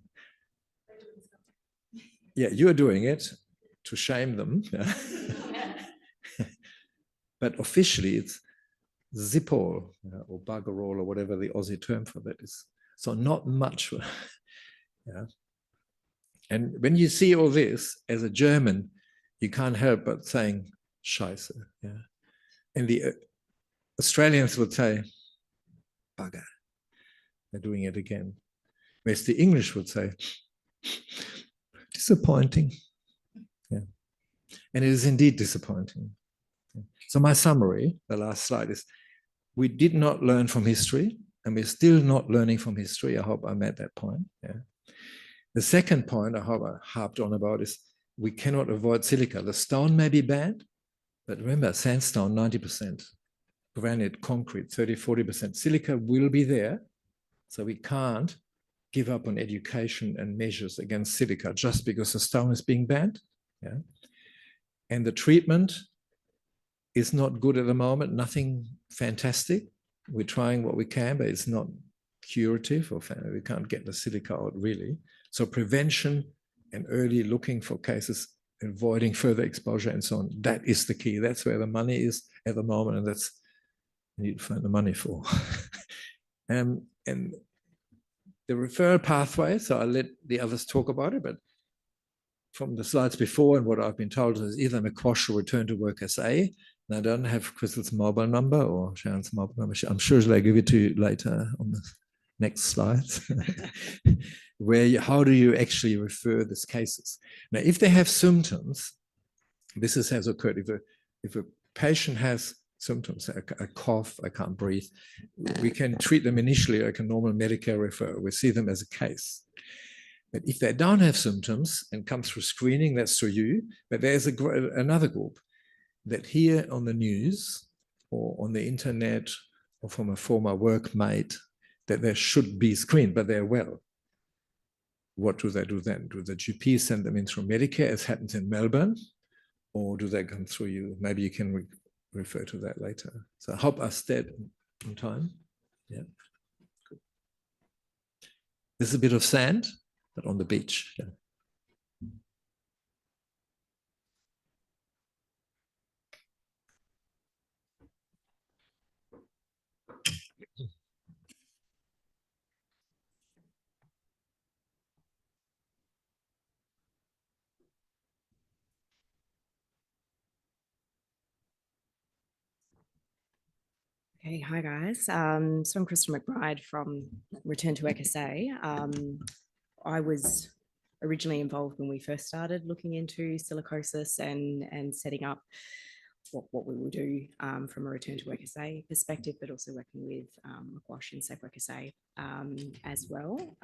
Yeah, you're doing it to shame them. But officially it's Zipol or buggerall or whatever the Aussie term for that is. So not much. Yeah. And when you see all this, as a German, you can't help but saying, Scheiße. Yeah. And the Australians would say, bugger. They're doing it again. Whereas the English would say, disappointing. Yeah. And it is indeed disappointing. Yeah. So my summary, the last slide, is we did not learn from history, and we're still not learning from history. I hope I made that point. Yeah. The second point I hope I harped on about is we cannot avoid silica. The stone may be bad, but remember, sandstone, 90%, granite, concrete, 30, 40%. Silica will be there, so we can't give up on education and measures against silica just because the stone is being banned. Yeah. And the treatment is not good at the moment, nothing fantastic. We're trying what we can, but it's not curative, or we can't get the silica out really. So prevention and early looking for cases, avoiding further exposure and so on, that is the key. That's where the money is at the moment, and that's you need to find the money for. And the referral pathway, so I'll let the others talk about it, but from the slides before and what I've been told is either McQuash or Return to Work SA. And I don't have Crystal's mobile number or Sharon's mobile number. I'm sure they'll give it to you later on the next slides. How do you actually refer these cases? Now, if they have symptoms, This has occurred if a patient has symptoms, a cough, I can't breathe, we can treat them initially like a normal Medicare referral. We see them as a case. But if they don't have symptoms and come through screening, that's through you. But there's another group that hear on the news or on the internet or from a former workmate that they should be screened, but they're well. What do they do then? Do the GP send them in through Medicare, as happens in Melbourne? Or do they come through you? Maybe you can refer to that later. So I hope I stayed on time. Yeah. Good. This is a bit of sand, but on the beach. Yeah.
Okay, hi guys. So I'm Crystal McBride from Return to Work SA. I was originally involved when we first started looking into silicosis and setting up what we will do from a Return to Work SA perspective, but also working with Wash and Safe Work SA as well.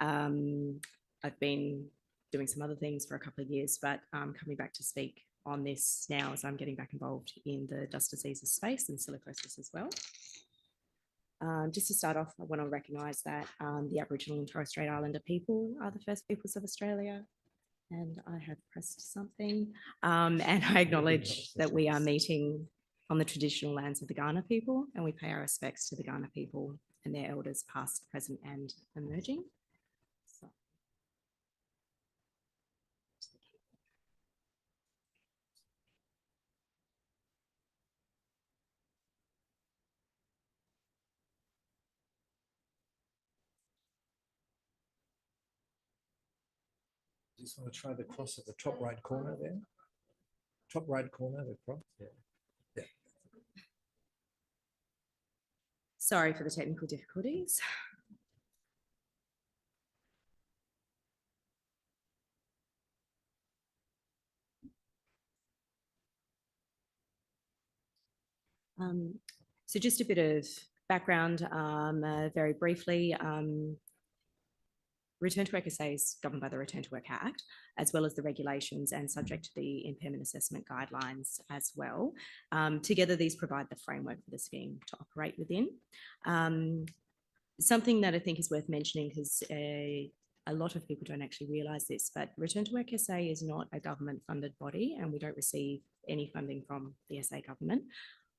I've been doing some other things for a couple of years, but coming back to speak on this now as I'm getting back involved in the dust diseases space and silicosis as well. Just to start off, I want to recognise that the Aboriginal and Torres Strait Islander people are the first peoples of Australia, and I have pressed something, and I acknowledge that we are meeting on the traditional lands of the Kaurna people, and we pay our respects to the Kaurna people and their elders past, present and emerging. So.
Just want to try the cross at the top right corner there. Top right corner, the cross. Yeah. Yeah.
Sorry for the technical difficulties. So just a bit of background, very briefly. Return to Work SA is governed by the Return to Work Act, as well as the regulations and subject to the impairment assessment guidelines as well. Together, these provide the framework for the scheme to operate within. Something that I think is worth mentioning, because a lot of people don't actually realise this, but Return to Work SA is not a government-funded body, and we don't receive any funding from the SA government.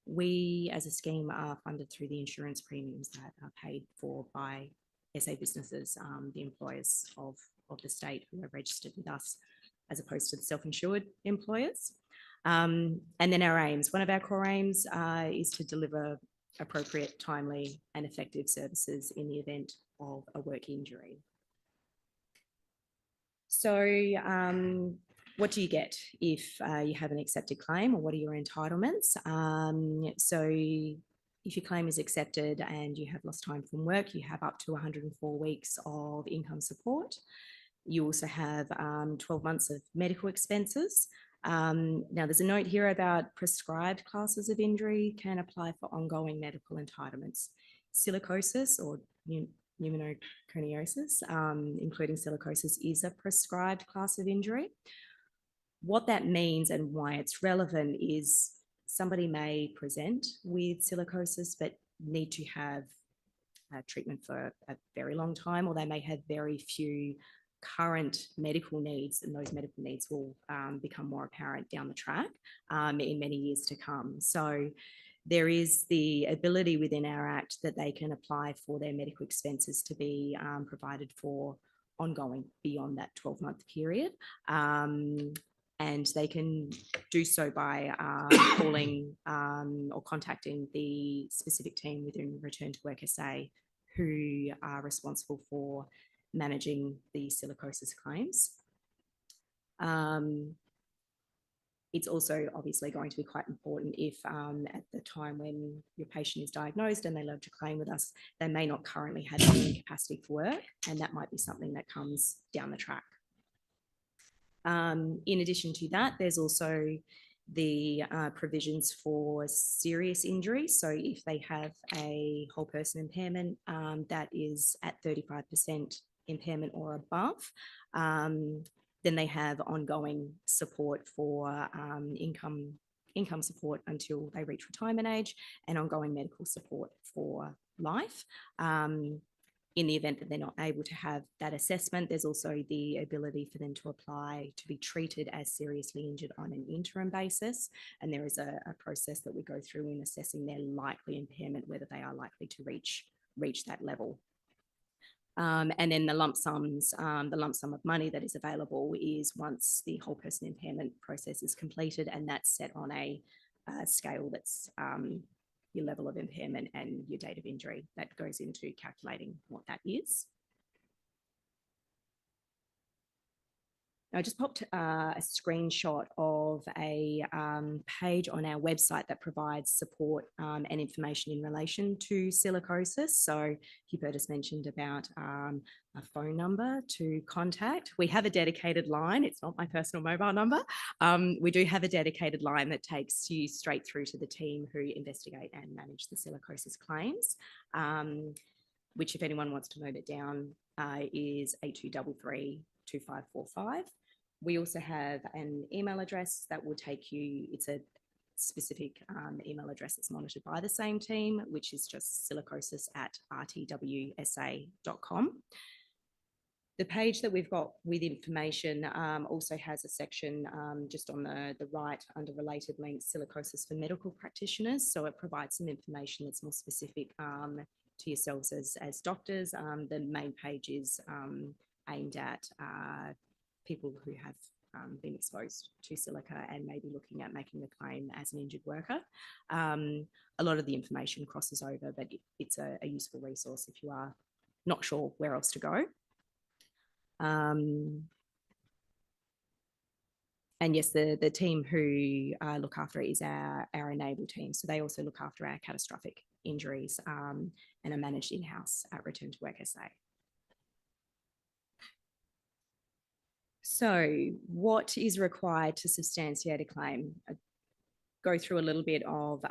We, as a scheme, are funded through the insurance premiums that are paid for by SA businesses, the employers of the state who are registered with us, as opposed to the self-insured employers. And then our aims. One of our core aims is to deliver appropriate, timely and effective services in the event of a work injury. So what do you get if you have an accepted claim, or what are your entitlements? So if your claim is accepted and you have lost time from work, you have up to 104 weeks of income support. You also have 12 months of medical expenses. Now, there's a note here about prescribed classes of injury can apply for ongoing medical entitlements. Silicosis or pneumoconiosis, including silicosis, is a prescribed class of injury. What that means and why it's relevant is somebody may present with silicosis but need to have treatment for a very long time, or they may have very few current medical needs, and those medical needs will become more apparent down the track in many years to come. So there is the ability within our Act that they can apply for their medical expenses to be provided for ongoing beyond that 12-month period. And they can do so by calling or contacting the specific team within Return to Work SA, who are responsible for managing the silicosis claims. It's also obviously going to be quite important if at the time when your patient is diagnosed and they lodge a claim with us, they may not currently have any capacity for work, and that might be something that comes down the track. In addition to that, there's also the provisions for serious injuries. So if they have a whole person impairment that is at 35% impairment or above, then they have ongoing support for income support until they reach retirement age, and ongoing medical support for life. In the event that they're not able to have that assessment, there's also the ability for them to apply to be treated as seriously injured on an interim basis. And there is a process that we go through in assessing their likely impairment, whether they are likely to reach that level. And then the lump sum of money that is available is once the whole person impairment process is completed, and that's set on a scale that's your level of impairment and your date of injury. That goes into calculating what that is. I just popped a screenshot of a page on our website that provides support and information in relation to silicosis. So you've heard us mentioned about a phone number to contact. We have a dedicated line. It's not my personal mobile number. We do have a dedicated line that takes you straight through to the team who investigate and manage the silicosis claims, which, if anyone wants to note it down, is 8233 2545. We also have an email address that will take you, it's a specific email address that's monitored by the same team, which is just silicosis@rtwsa.com. The page that we've got with information also has a section just on the right under related links, silicosis for medical practitioners. So it provides some information that's more specific to yourselves as doctors. The main page is aimed at people who have been exposed to silica and maybe looking at making the claim as an injured worker. A lot of the information crosses over, but it's a useful resource if you are not sure where else to go. And yes, the team who look after it is our enable team. So they also look after our catastrophic injuries and are managed in-house at Return to Work SA. So what is required to substantiate a claim? I'll go through a little bit of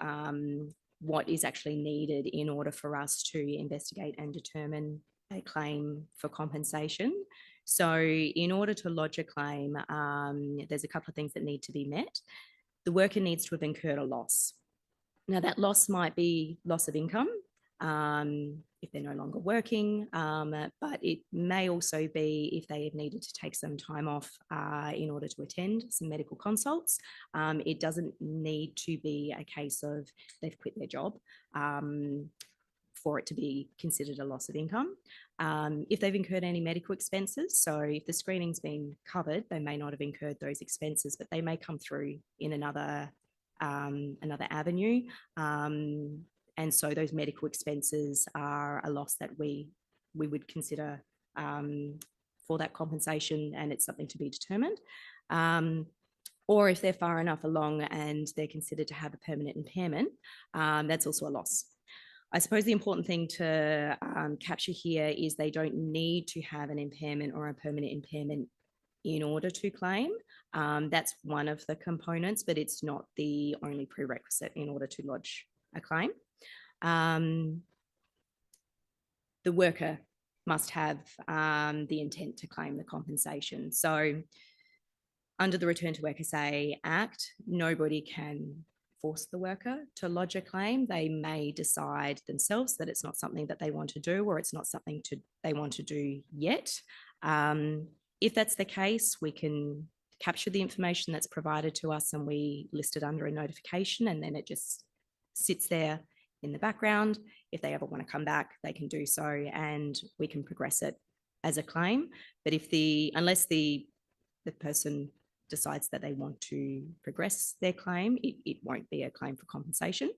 what is actually needed in order for us to investigate and determine a claim for compensation. So in order to lodge a claim, there's a couple of things that need to be met. The worker needs to have incurred a loss. Now that loss might be loss of income if they're no longer working, but it may also be if they have needed to take some time off in order to attend some medical consults. It doesn't need to be a case of they've quit their job for it to be considered a loss of income. If they've incurred any medical expenses, so if the screening's been covered, they may not have incurred those expenses, but they may come through in another avenue. And so those medical expenses are a loss that we would consider for that compensation, and it's something to be determined. Or if they're far enough along and they're considered to have a permanent impairment, that's also a loss. I suppose the important thing to capture here is they don't need to have an impairment or a permanent impairment in order to claim. That's one of the components, but it's not the only prerequisite in order to lodge a claim. The worker must have the intent to claim the compensation. So under the Return to Work SA Act, nobody can force the worker to lodge a claim. They may decide themselves that it's not something that they want to do, or it's not something they want to do yet. If that's the case, we can capture the information that's provided to us and we list it under a notification, and then it just sits there in the background. If they ever want to come back, they can do so and we can progress it as a claim. But unless the person decides that they want to progress their claim, it won't be a claim for compensation.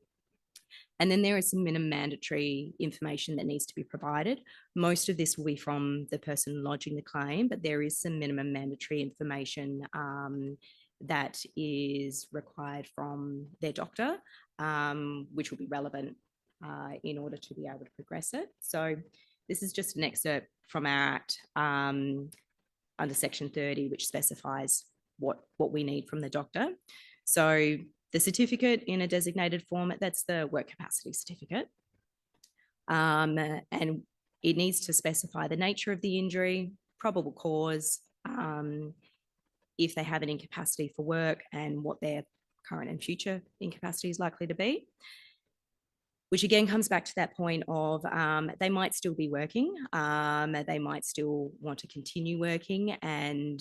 And then there is some minimum mandatory information that needs to be provided. Most of this will be from the person lodging the claim, but there is some minimum mandatory information that is required from their doctor, which will be relevant in order to be able to progress it. So this is just an excerpt from our Act under Section 30, which specifies what we need from the doctor. So the certificate in a designated format, that's the work capacity certificate. And it needs to specify the nature of the injury, probable cause, if they have an incapacity for work, and what their current and future incapacity is likely to be. Which again comes back to that point of they might still be working, they might still want to continue working, and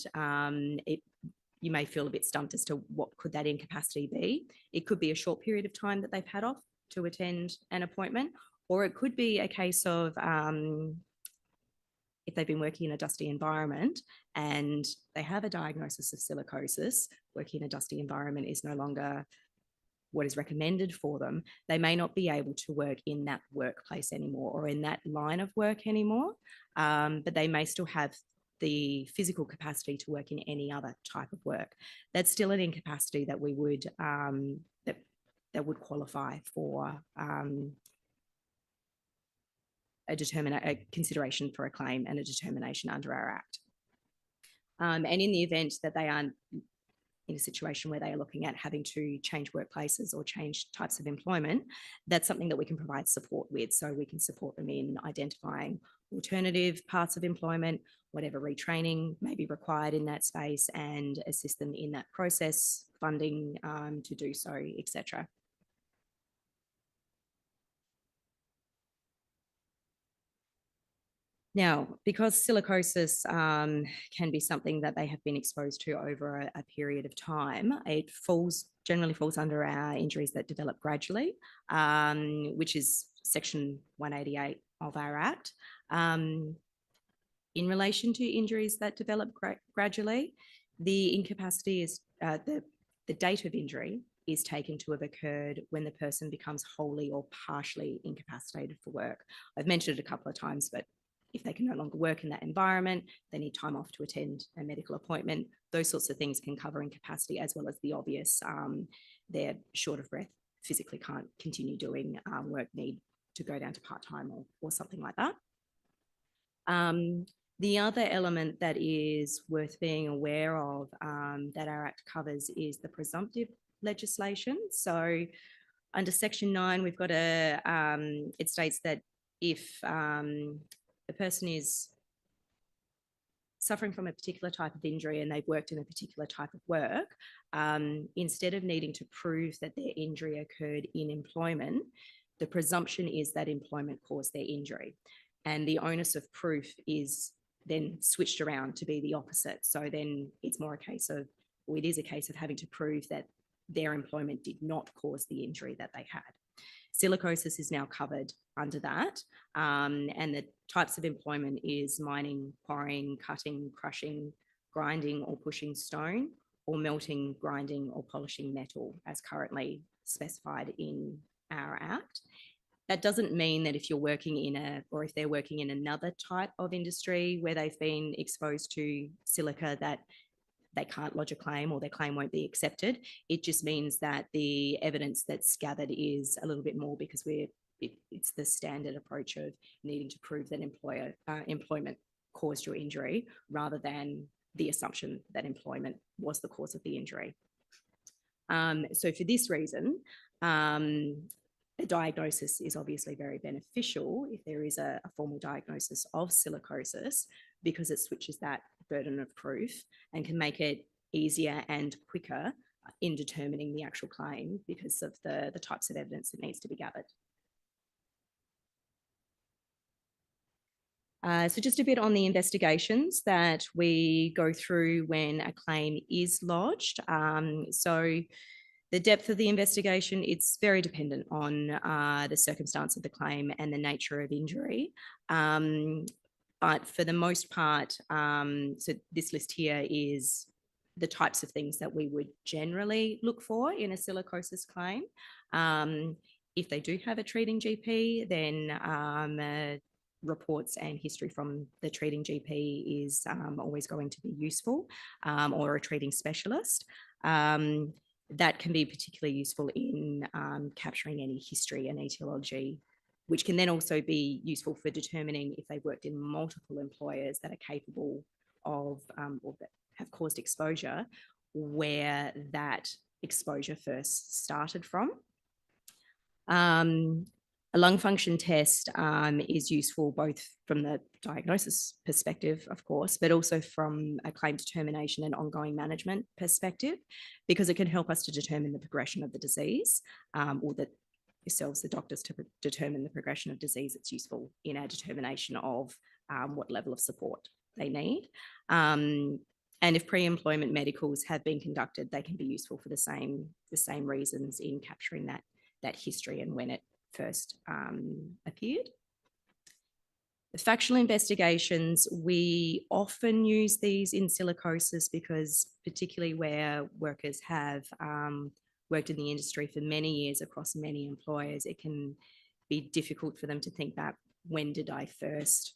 you may feel a bit stumped as to what could that incapacity be. It could be a short period of time that they've had off to attend an appointment, or it could be a case of if they've been working in a dusty environment and they have a diagnosis of silicosis, working in a dusty environment is no longer what is recommended for them. They may not be able to work in that workplace anymore or in that line of work anymore, but they may still have the physical capacity to work in any other type of work. That's still an incapacity that we would that would qualify for a consideration for a claim and a determination under our Act. And in the event that they aren't in a situation where they are looking at having to change workplaces or change types of employment, that's something that we can provide support with. So we can support them in identifying alternative parts of employment, whatever retraining may be required in that space, and assist them in that process, funding to do so, etc. Now, because silicosis can be something that they have been exposed to over a period of time, it generally falls under our injuries that develop gradually, which is Section 188 of our Act. In relation to injuries that develop gradually, the incapacity is the date of injury is taken to have occurred when the person becomes wholly or partially incapacitated for work. I've mentioned it a couple of times, but if they can no longer work in that environment, they need time off to attend a medical appointment. Those sorts of things can cover incapacity, as well as the obvious, they're short of breath, physically can't continue doing work, need to go down to part-time or something like that. The other element that is worth being aware of that our Act covers is the presumptive legislation. So under Section 9, we've got it states that if the person is suffering from a particular type of injury and they've worked in a particular type of work, instead of needing to prove that their injury occurred in employment, the presumption is that employment caused their injury. And the onus of proof is then switched around to be the opposite. So then it's more a case of, well, it is a case of having to prove that their employment did not cause the injury that they had. Silicosis is now covered under that, and the types of employment is mining, quarrying, cutting, crushing, grinding or pushing stone, or melting, grinding or polishing metal as currently specified in our Act. That doesn't mean that if you're working or if they're working in another type of industry where they've been exposed to silica, that they can't lodge a claim or their claim won't be accepted. It just means that the evidence that's gathered is a little bit more, because it's the standard approach of needing to prove that employment caused your injury, rather than the assumption that employment was the cause of the injury. So for this reason, a diagnosis is obviously very beneficial if there is a formal diagnosis of silicosis, because it switches that burden of proof and can make it easier and quicker in determining the actual claim because of the types of evidence that needs to be gathered. So just a bit on the investigations that we go through when a claim is lodged. So the depth of the investigation, it's very dependent on the circumstance of the claim and the nature of injury. But for the most part, so this list here is the types of things that we would generally look for in a silicosis claim. If they do have a treating GP, then reports and history from the treating GP is always going to be useful, or a treating specialist. That can be particularly useful in capturing any history and etiology, which can then also be useful for determining if they've worked in multiple employers that are capable of or that have caused exposure, where that exposure first started from. A lung function test is useful both from the diagnosis perspective, of course, but also from a claim determination and ongoing management perspective, because it can help us to determine the progression of the disease, or that yourselves, the doctors, to determine the progression of disease. It's useful in our determination of what level of support they need. And if pre-employment medicals have been conducted, they can be useful for the same reasons in capturing that history and when it first appeared. The factual investigations, we often use these in silicosis because particularly where workers have worked in the industry for many years across many employers, it can be difficult for them to think back, when did I first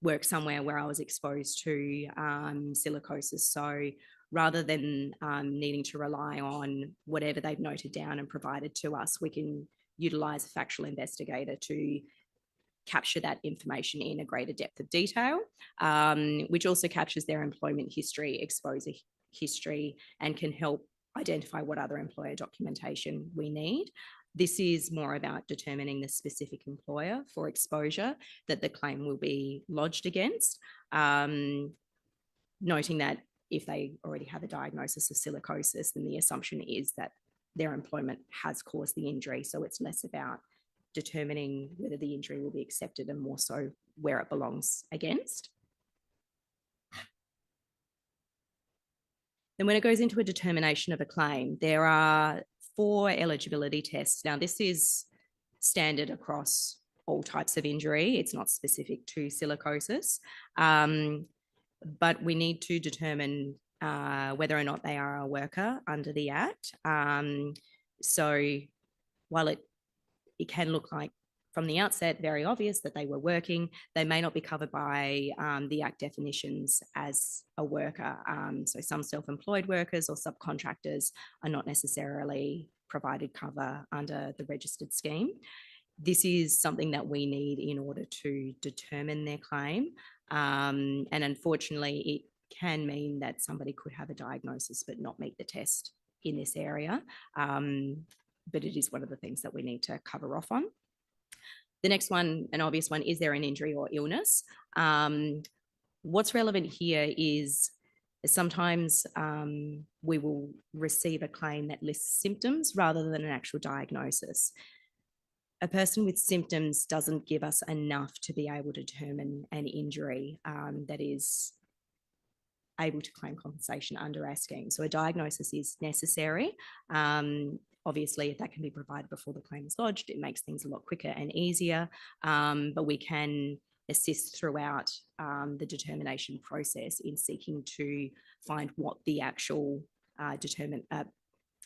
work somewhere where I was exposed to silicosis? So rather than needing to rely on whatever they've noted down and provided to us, we can utilise a factual investigator to capture that information in a greater depth of detail, which also captures their employment history, exposure history, and can help identify what other employer documentation we need. This is more about determining the specific employer for exposure that the claim will be lodged against, noting that if they already have a diagnosis of silicosis, then the assumption is that their employment has caused the injury. So it's less about determining whether the injury will be accepted and more so where it belongs against. Then when it goes into a determination of a claim, there are 4 eligibility tests. Now, this is standard across all types of injury. It's not specific to silicosis, but we need to determine whether or not they are a worker under the Act. So while it can look like from the outset very obvious that they were working, they may not be covered by the Act definitions as a worker. So some self-employed workers or subcontractors are not necessarily provided cover under the registered scheme. This is something that we need in order to determine their claim. And unfortunately, it can mean that somebody could have a diagnosis but not meet the test in this area. But it is one of the things that we need to cover off on. The next one, an obvious one, is there an injury or illness? What's relevant here is sometimes we will receive a claim that lists symptoms rather than an actual diagnosis. A person with symptoms doesn't give us enough to be able to determine an injury that is able to claim compensation under our scheme. So a diagnosis is necessary. Obviously, if that can be provided before the claim is lodged, it makes things a lot quicker and easier, but we can assist throughout the determination process in seeking to find what the actual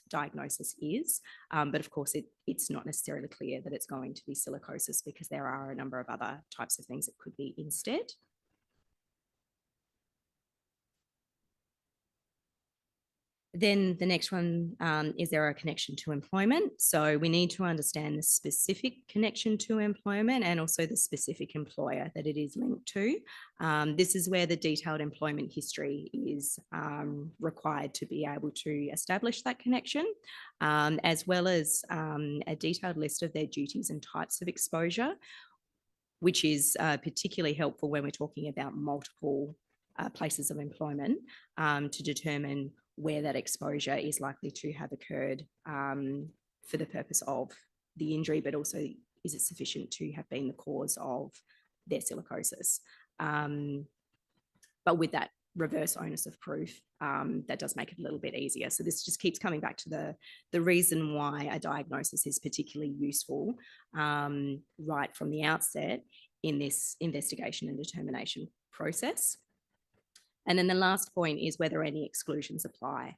diagnosis is. But of course, it's not necessarily clear that it's going to be silicosis because there are a number of other types of things it could be instead. Then the next one, is there a connection to employment? So we need to understand the specific connection to employment and also the specific employer that it is linked to. This is where the detailed employment history is required to be able to establish that connection, as well as a detailed list of their duties and types of exposure, which is particularly helpful when we're talking about multiple places of employment to determine where that exposure is likely to have occurred for the purpose of the injury, but also is it sufficient to have been the cause of their silicosis. But with that reverse onus of proof, that does make it a little bit easier. So this just keeps coming back to the reason why a diagnosis is particularly useful right from the outset in this investigation and determination process. And then the last point is whether any exclusions apply.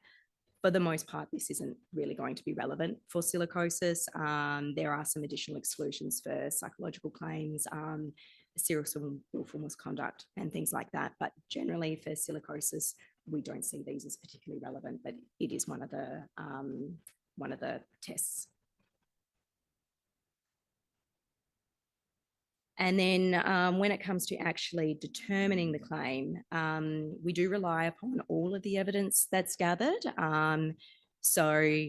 For the most part, this isn't really going to be relevant for silicosis. There are some additional exclusions for psychological claims, serious and willful misconduct and things like that. But generally for silicosis, we don't see these as particularly relevant, but it is one of the tests. And then when it comes to actually determining the claim, we do rely upon all of the evidence that's gathered. So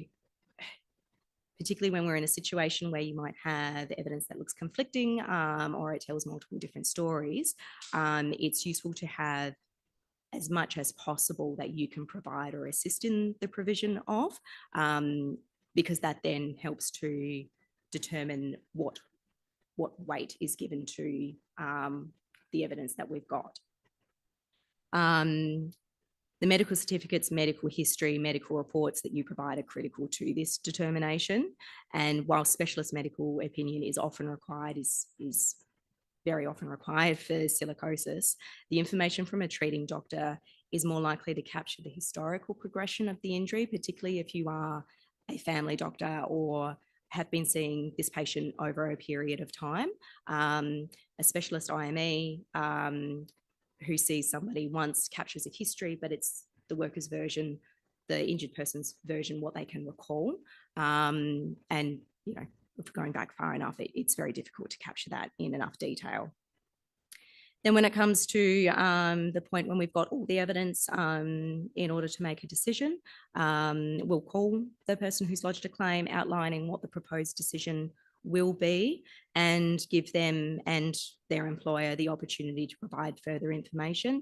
particularly when we're in a situation where you might have evidence that looks conflicting or it tells multiple different stories, it's useful to have as much as possible that you can provide or assist in the provision of, because that then helps to determine what weight is given to the evidence that we've got. The medical certificates, medical history, medical reports that you provide are critical to this determination. And while specialist medical opinion is often required, is very often required for silicosis, the information from a treating doctor is more likely to capture the historical progression of the injury, particularly if you are a family doctor or have been seeing this patient over a period of time. A specialist IME who sees somebody once captures a history, but it's the worker's version, the injured person's version, what they can recall. And, you know, if going back far enough, it's very difficult to capture that in enough detail. Then when it comes to the point when we've got all the evidence in order to make a decision, we'll call the person who's lodged a claim outlining what the proposed decision will be and give them and their employer the opportunity to provide further information.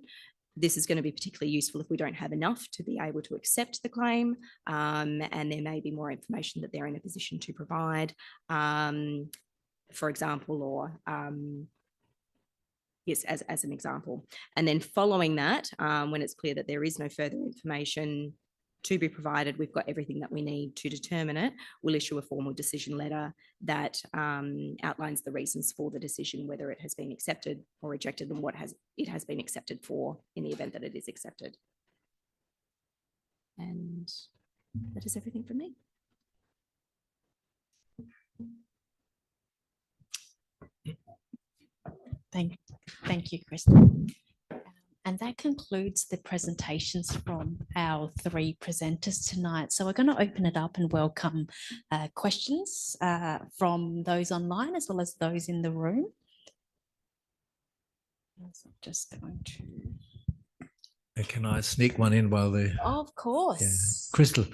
This is going to be particularly useful if we don't have enough to be able to accept the claim, and there may be more information that they're in a position to provide, for example, or yes, as an example. And then following that, when it's clear that there is no further information to be provided, we've got everything that we need to determine it, we'll issue a formal decision letter that outlines the reasons for the decision, whether it has been accepted or rejected, and what it has been accepted for in the event that it is accepted. And that is everything from me.
Thank you, Crystal. And that concludes the presentations from our three presenters tonight. So we're going to open it up and welcome questions from those online as well as those in the room. So I'm just going to...
Can I sneak one in while they...
Of course.
Yeah. Crystal,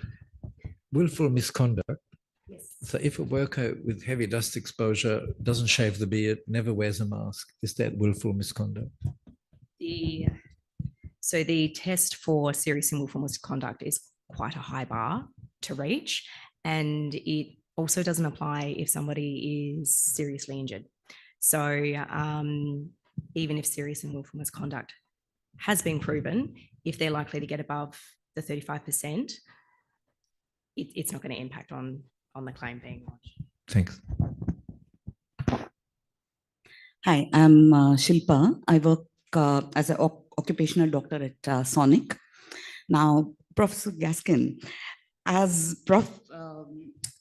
willful misconduct.
Yes.
So if a worker with heavy dust exposure doesn't shave the beard, never wears a mask, is that willful misconduct?
So the test for serious and willful misconduct is quite a high bar to reach, and it also doesn't apply if somebody is seriously injured. So even if serious and willful misconduct has been proven, if they're likely to get above the 35%, it's not going to impact on the claim being lodged.
Thanks.
Hi, I'm Shilpa. I work as an occupational doctor at Sonic. Now, Professor Gaskin, as Prof.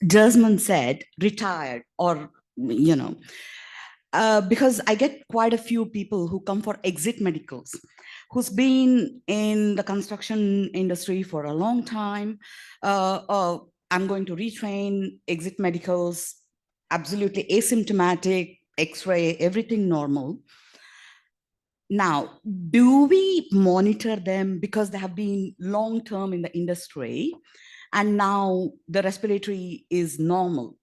Jersman said, retired or, you know, because I get quite a few people who come for exit medicals, who's been in the construction industry for a long time. I'm going to retrain, exit medicals, absolutely asymptomatic, X-ray, everything normal. Now, do we monitor them because they have been long-term in the industry and now the respiratory is normal?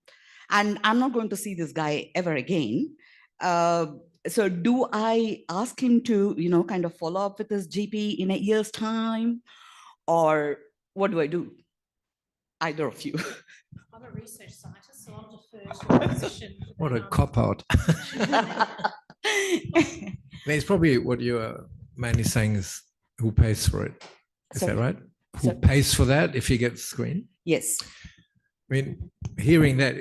And I'm not going to see this guy ever again. So do I ask him to, you know, kind of follow up with his GP in a year's time? Or what do I do? Either of you.
I'm a research scientist, so I'll defer to a physician.
What a cop-out. It's probably what you are mainly saying is who pays for it. Is that right? Who pays for that if you get screened?
Yes.
I mean, hearing that,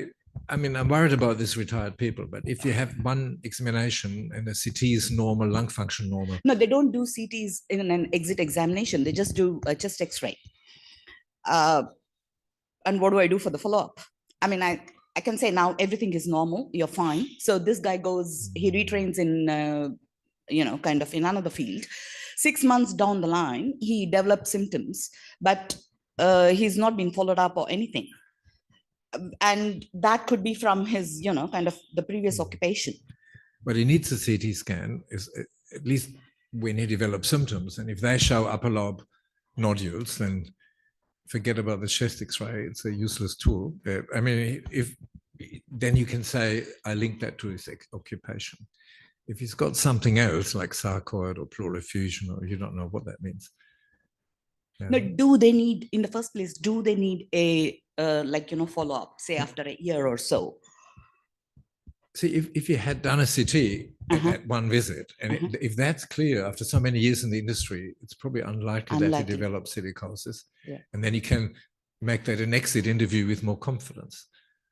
I mean, I'm worried about these retired people, but if you have one examination and the CT is normal, lung function normal.
No, they don't do CTs in an exit examination. They just do a chest X-ray. And what do I do for the follow-up? I mean, I can say now everything is normal, you're fine. So this guy goes, he retrains in, you know, kind of in another field. 6 months down the line, he develops symptoms, but he's not been followed up or anything. And that could be from his, you know, kind of the previous occupation.
But he needs a CT scan, is at least when he develops symptoms. And if they show upper lobe nodules, then forget about the chest X-ray. It's a useless tool. I mean, if then you can say, I link that to his occupation. If he's got something else like sarcoid or pleural effusion, or you don't know what that means.
But do they need, in the first place, do they need a follow-up, say after a year or so?
See, if you had done a CT at one visit, and if that's clear after so many years in the industry, it's probably unlikely that you develop silicosis.
Yeah.
And then you can make that an exit interview with more confidence.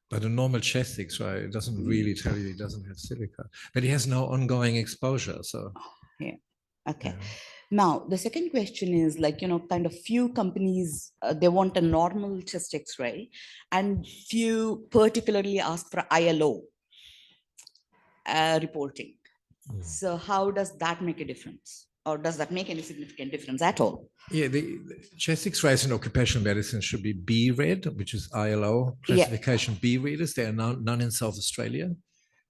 But a normal chest X-ray doesn't really tell you he doesn't have silica, but he has no ongoing exposure. So,
yeah, okay. Yeah. Now, the second question is kind of few companies, they want a normal chest X-ray, and few particularly ask for ILO reporting. So how does that make a difference? Or does that make any significant difference at all?
Yeah, the chest X-rays in occupational medicine should be B-read, which is ILO classification. B readers. There are none in South Australia.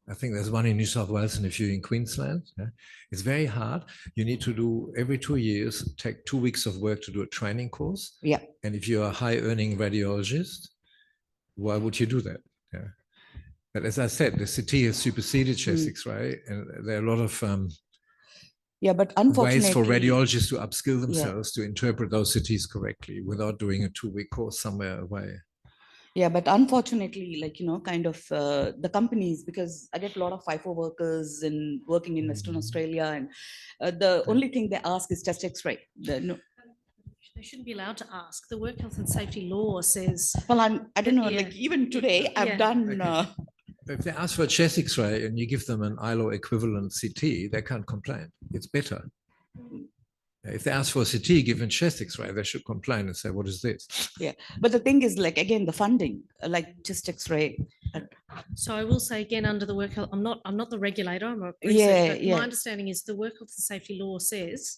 I think there's one in New South Wales and a few in Queensland. Yeah. It's very hard. You need to do every 2 years, take 2 weeks of work to do a training course.
Yeah.
And if you're a high-earning radiologist, why would you do that? Yeah. But as I said, the CT has superseded chest X-ray, and there are a lot of
but unfortunately,
ways for radiologists to upskill themselves to interpret those CTs correctly without doing a 2-week course somewhere away.
Yeah, but unfortunately, the companies, because I get a lot of FIFO workers and working in Western Australia, and the only thing they ask is chest X-ray.
They shouldn't be allowed to ask. The work health and safety law says.
Well, I don't know, even today I've done.
If they ask for a chest X-ray and you give them an ILO equivalent CT, they can't complain. It's better. If they ask for a CT given chest X-ray, they should complain and say, "What is this?"
Yeah, but the thing is, again, the funding, chest X-ray.
So I will say again, under the work health, I'm not the regulator. I'm a researcher. But my understanding is the work health and safety law says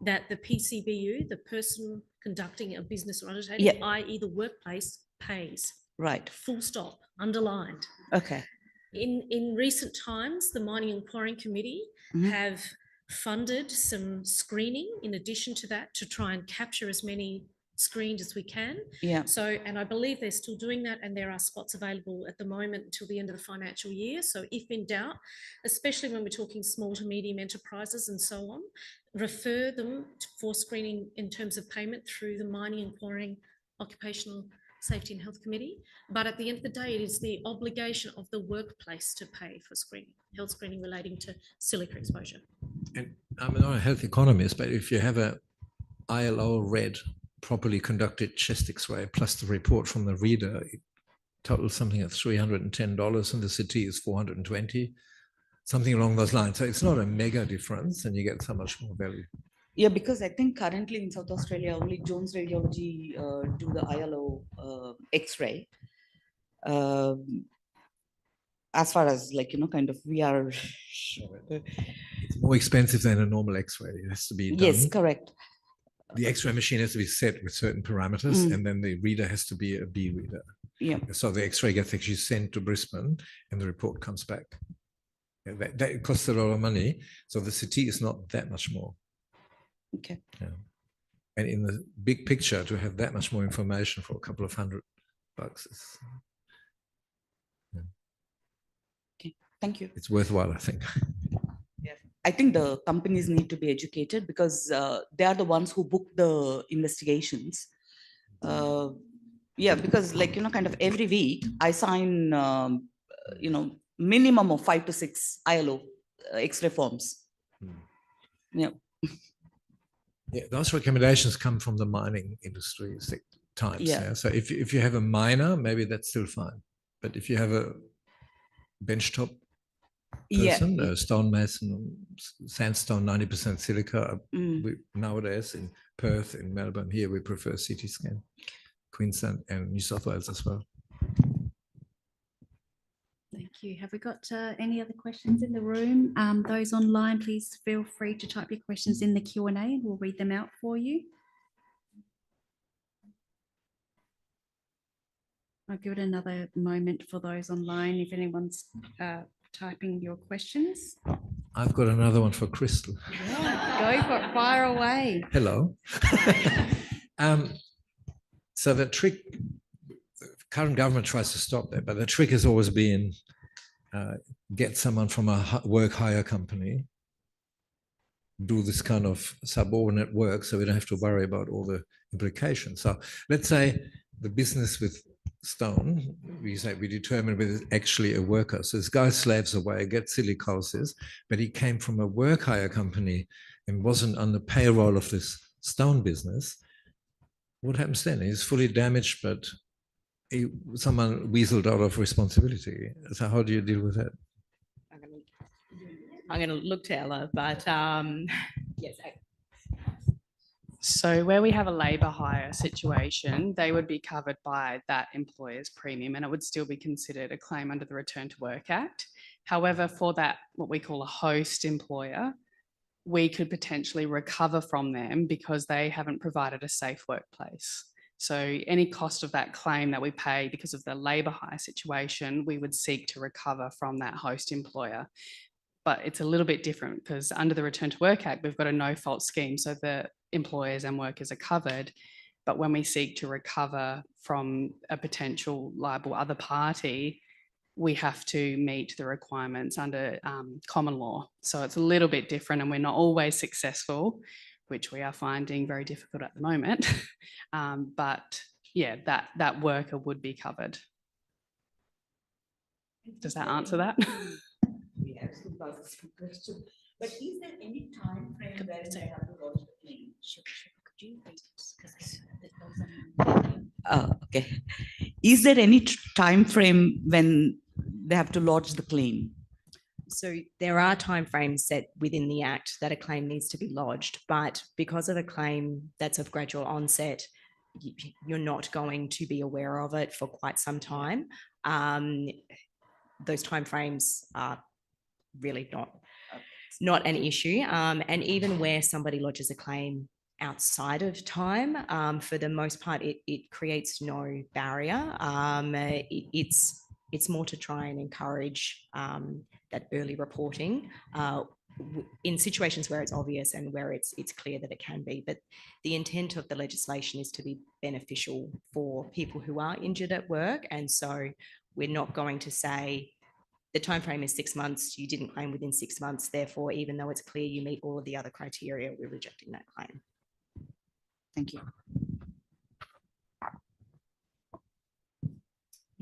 that the PCBU, the person conducting a business or undertaking, i.e., the workplace, pays.
Right.
Full stop. Underlined.
Okay.
In recent times, the Mining and Quarrying Committee have funded some screening in addition to that to try and capture as many screened as we can.
Yeah.
So, and I believe they're still doing that, and there are spots available at the moment until the end of the financial year. So if in doubt, especially when we're talking small to medium enterprises and so on, refer them for screening in terms of payment through the Mining and Quarrying Occupational Safety and Health Committee. But at the end of the day, it is the obligation of the workplace to pay for screening, health screening relating to silica exposure.
And I'm not a health economist, but if you have a ILO read, properly conducted chest X-ray plus the report from the reader, it totals something at $310 and the CT is $420, something along those lines. So it's not a mega difference and you get so much more value.
Yeah, because I think currently in South Australia, only Jones Radiology do the ILO X-ray. As far as we are.
It's more expensive than a normal X-ray. It has to be done.
Yes, correct.
The X-ray machine has to be set with certain parameters, and then the reader has to be a B reader.
Yeah.
So the X-ray gets actually sent to Brisbane, and the report comes back. Yeah, that costs a lot of money. So the CT is not that much more.
Okay.
Yeah. And in the big picture, to have that much more information for a couple of $100 is. Yeah.
Okay. Thank you.
It's worthwhile, I think.
Yeah. I think the companies need to be educated because they are the ones who book the investigations. Yeah, because kind of every week I sign, minimum of 5 to 6 ILO X-ray forms. Yeah.
Yeah, those recommendations come from the mining industry times. Yeah. So if you have a miner, maybe that's still fine. But if you have a benchtop person, a stonemason, sandstone, 90% silica, nowadays in Perth, in Melbourne, here we prefer CT scan, Queensland and New South Wales as well.
Thank you. Have we got any other questions in the room? Those online, please feel free to type your questions in the Q&A and we'll read them out for you. I'll give it another moment for those online if anyone's typing your questions.
I've got another one for Crystal.
Go for it, fire away.
Hello. So the trick, the current government tries to stop that, but the trick has always been get someone from a work hire company, do this kind of subordinate work so we don't have to worry about all the implications. So let's say the business with stone, we determine whether it's actually a worker. So this guy slaves away, gets silicosis, but he came from a work hire company and wasn't on the payroll of this stone business. What happens then? He's fully damaged, but someone weaseled out of responsibility. So how do you deal with that?
I'm going to look to Ella, but yes.
So where we have a labour hire situation, they would be covered by that employer's premium and it would still be considered a claim under the Return to Work Act. However, for that, what we call a host employer, we could potentially recover from them because they haven't provided a safe workplace. So any cost of that claim that we pay because of the labour hire situation, we would seek to recover from that host employer. But it's a little bit different because under the Return to Work Act, we've got a no-fault scheme. So the employers and workers are covered. But when we seek to recover from a potential liable other party, we have to meet the requirements under common law. So it's a little bit different and we're not always successful, which we are finding very difficult at the moment. But yeah, that worker would be covered. Does that answer that?
Yeah, question. But is there any time frame where they have to lodge the claim? Could you okay. Is there any time frame when they have to lodge the claim?
So there are timeframes set within the Act that a claim needs to be lodged, but because of a claim that's of gradual onset, you're not going to be aware of it for quite some time. Those timeframes are really not an issue. And even where somebody lodges a claim outside of time, for the most part, it creates no barrier. It's more to try and encourage that early reporting in situations where it's obvious and where it's clear that it can be. But the intent of the legislation is to be beneficial for people who are injured at work. And so we're not going to say the time frame is 6 months, you didn't claim within 6 months, therefore, even though it's clear you meet all of the other criteria, we're rejecting that claim.
Thank you.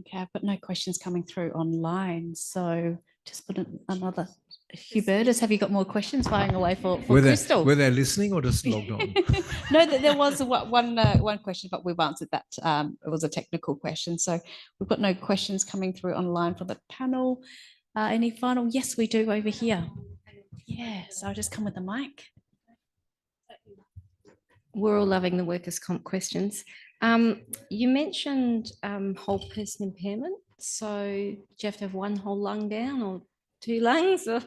Okay, I've got no questions coming through online, so just put another. Hubertus, have you got more questions firing away for Crystal?
Were they listening or just logged on?
No, there was one question, but we've answered that. It was a technical question, so we've got no questions coming through online for the panel. Any final? Yes, we do over here. Yeah, so I'll just come with the mic.
We're all loving the workers' comp questions. You mentioned whole person impairment. So do you have to have one whole lung down or two lungs? Or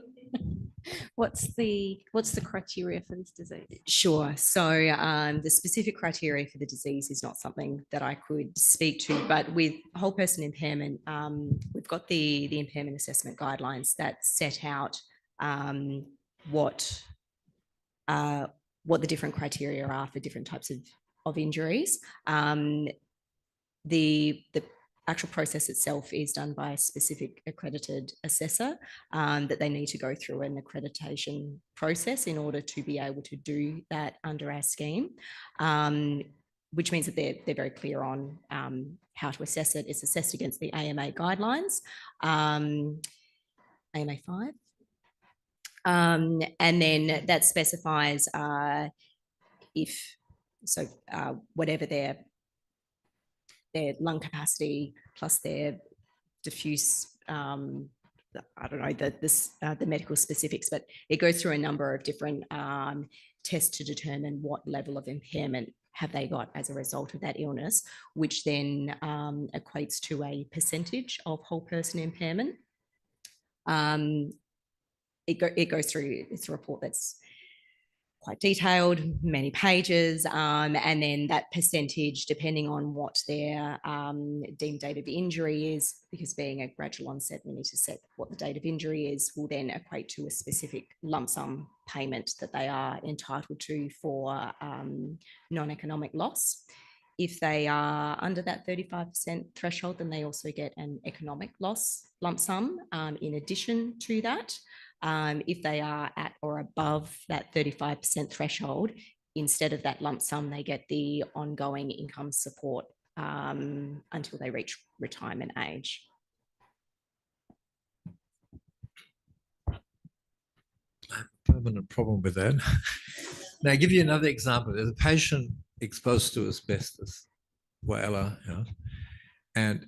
what's the criteria for this disease?
Sure. So the specific criteria for the disease is not something that I could speak to, but with whole person impairment, we've got the impairment assessment guidelines that set out what the different criteria are for different types of injuries. The actual process itself is done by a specific accredited assessor that they need to go through an accreditation process in order to be able to do that under our scheme, which means that they're very clear on how to assess it. It's assessed against the AMA guidelines, AMA 5. And then that specifies whatever their lung capacity plus their diffuse, I don't know the medical specifics, but it goes through a number of different tests to determine what level of impairment have they got as a result of that illness, which then equates to a percentage of whole person impairment. It goes through, it's a report that's quite detailed, many pages, and then that percentage, depending on what their deemed date of injury is, because being a gradual onset, we need to set what the date of injury is, will then equate to a specific lump sum payment that they are entitled to for non-economic loss. If they are under that 35% threshold, then they also get an economic loss lump sum in addition to that. If they are at or above that 35% threshold, instead of that lump sum, they get the ongoing income support until they reach retirement age.
I have a permanent problem with that. Now, I'll give you another example. There's a patient exposed to asbestos, whatever, you know, and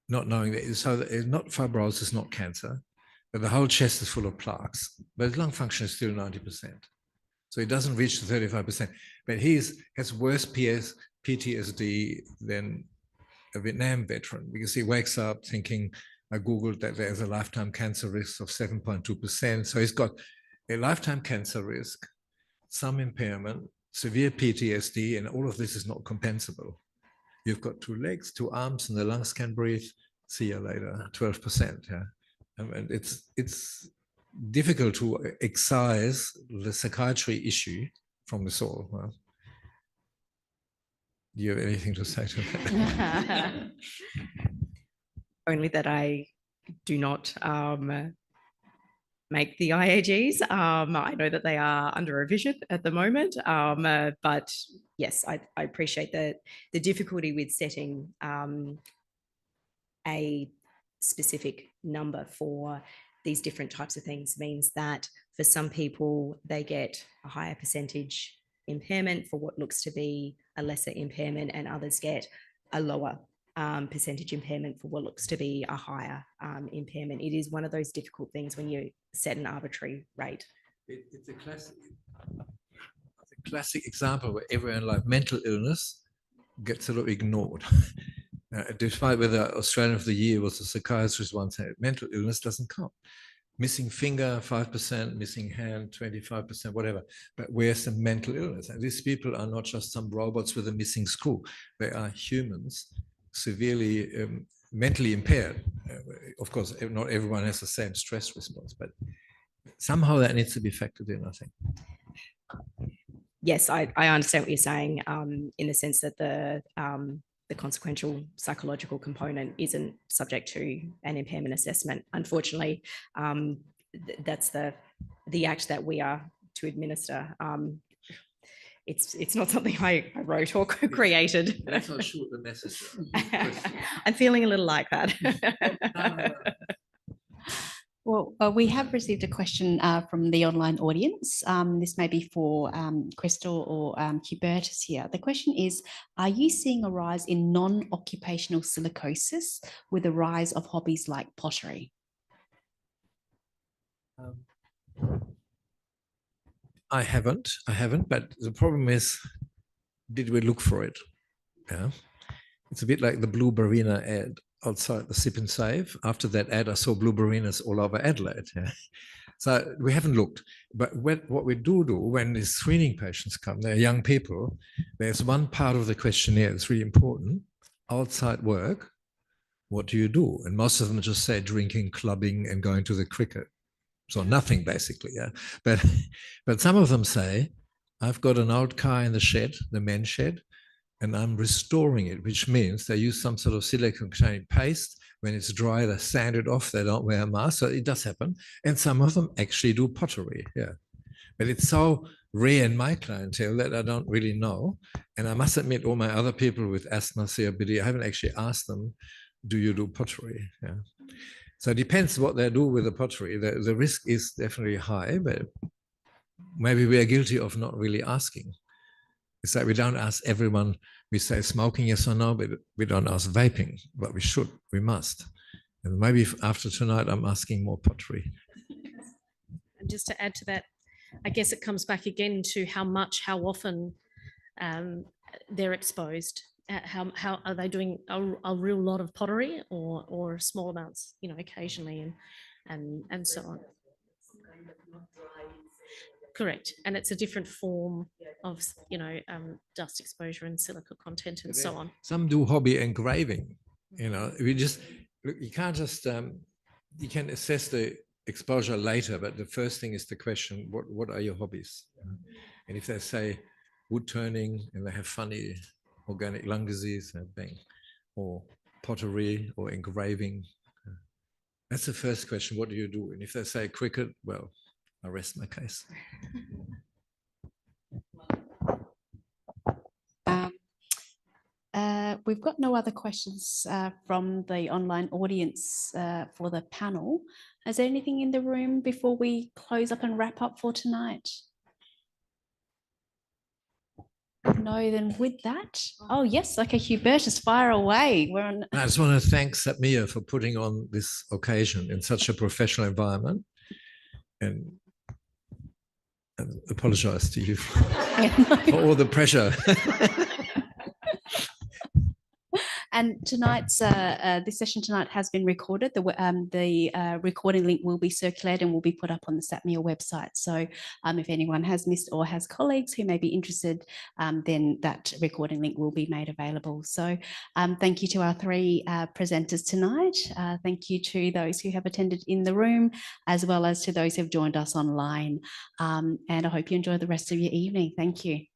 not knowing that, so it's not fibrosis, not cancer, but the whole chest is full of plaques, but his lung function is still 90%. So he doesn't reach the 35%, but he has worse PTSD than a Vietnam veteran, because he wakes up thinking, I Googled that there's a lifetime cancer risk of 7.2%. So he's got a lifetime cancer risk, some impairment, severe PTSD, and all of this is not compensable. You've got 2 legs, 2 arms, and the lungs can breathe. See you later, 12%. Yeah. And it's difficult to excise the psychiatry issue from the soul. Well, do you have anything to say to that?
Only that I do not make the IAGs. I know that they are under revision at the moment, but yes, I appreciate the difficulty with setting a specific number for these different types of things. Means that for some people, they get a higher percentage impairment for what looks to be a lesser impairment, and others get a lower percentage impairment for what looks to be a higher impairment. It is one of those difficult things when you set an arbitrary rate.
It's a classic example where everyone, like mental illness, gets sort of ignored. Despite whether Australian of the Year was a psychiatrist once said, mental illness doesn't count. Missing finger, 5%, missing hand, 25%, whatever. But where's the mental illness? And these people are not just some robots with a missing screw. They are humans, severely mentally impaired. Of course, not everyone has the same stress response, but somehow that needs to be factored in, I think.
Yes, I understand what you're saying in the sense that the consequential psychological component isn't subject to an impairment assessment. Unfortunately, that's the act that we are to administer. It's not something I wrote or created.
That's how short the message is.
I'm feeling a little like that.
No.
Well, we have received a question from the online audience. This may be for Crystal or Hubertus here. The question is, are you seeing a rise in non-occupational silicosis with the rise of hobbies like pottery?
I haven't, but the problem is, did we look for it? Yeah. It's a bit like the Blue Barina ad outside the Sip and Save. After that ad, I saw Blue Barinas all over Adelaide. Yeah. So we haven't looked. But what we do when these screening patients come, they're young people, there's one part of the questionnaire that's really important. Outside work, what do you do? And most of them just say drinking, clubbing, and going to the cricket. So nothing basically, yeah. But some of them say, I've got an old car in the shed, the men's shed, and I'm restoring it, which means they use some sort of silicone-containing paste. When it's dry, they sand it off. They don't wear a mask, so it does happen. And some of them actually do pottery, yeah. But it's so rare in my clientele that I don't really know. And I must admit, all my other people with asthma, COPD, I haven't actually asked them, do you do pottery? Yeah. So it depends what they do with the pottery. The risk is definitely high, but maybe we are guilty of not really asking. It's like we don't ask everyone, we say smoking, yes or no, but we don't ask vaping, but we should, we must. And maybe after tonight, I'm asking more pottery.
And just to add to that, I guess it comes back again to how often they're exposed. How are they doing a real lot of pottery or small amounts, occasionally and so on. Correct. And it's a different form of, dust exposure and silica content and so on.
Some do hobby engraving, look, you can't just, you can assess the exposure later, but the first thing is the question, what are your hobbies? And if they say wood turning and they have funny organic lung disease, bang, or pottery or engraving, that's the first question, what do you do? And if they say cricket, well, I rest my case.
We've got no other questions from the online audience for the panel. Is there anything in the room before we close up and wrap up for tonight? No, then with that, oh yes, okay, Hubertus, fire away. We're on.
I just want to thank SAPMEA for putting on this occasion in such a professional environment, and apologize to you for all the pressure.
And tonight's this session tonight has been recorded. The recording link will be circulated and will be put up on the SAPMEA website. So if anyone has missed or has colleagues who may be interested, then that recording link will be made available. So thank you to our three presenters tonight. Thank you to those who have attended in the room, as well as to those who have joined us online. And I hope you enjoy the rest of your evening. Thank you.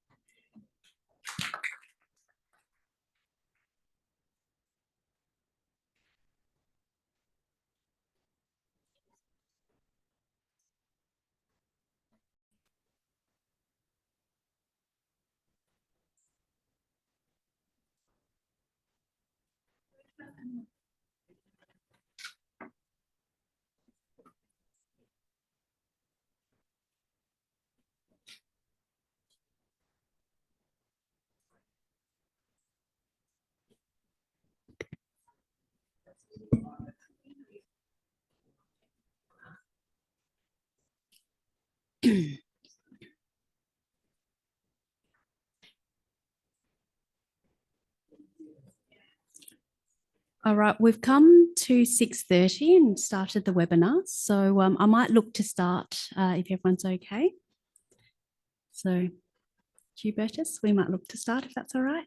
All right, we've come to 6:30 and started the webinar. So I might look to start if everyone's okay. So Hubertus, we might look to start if that's all right.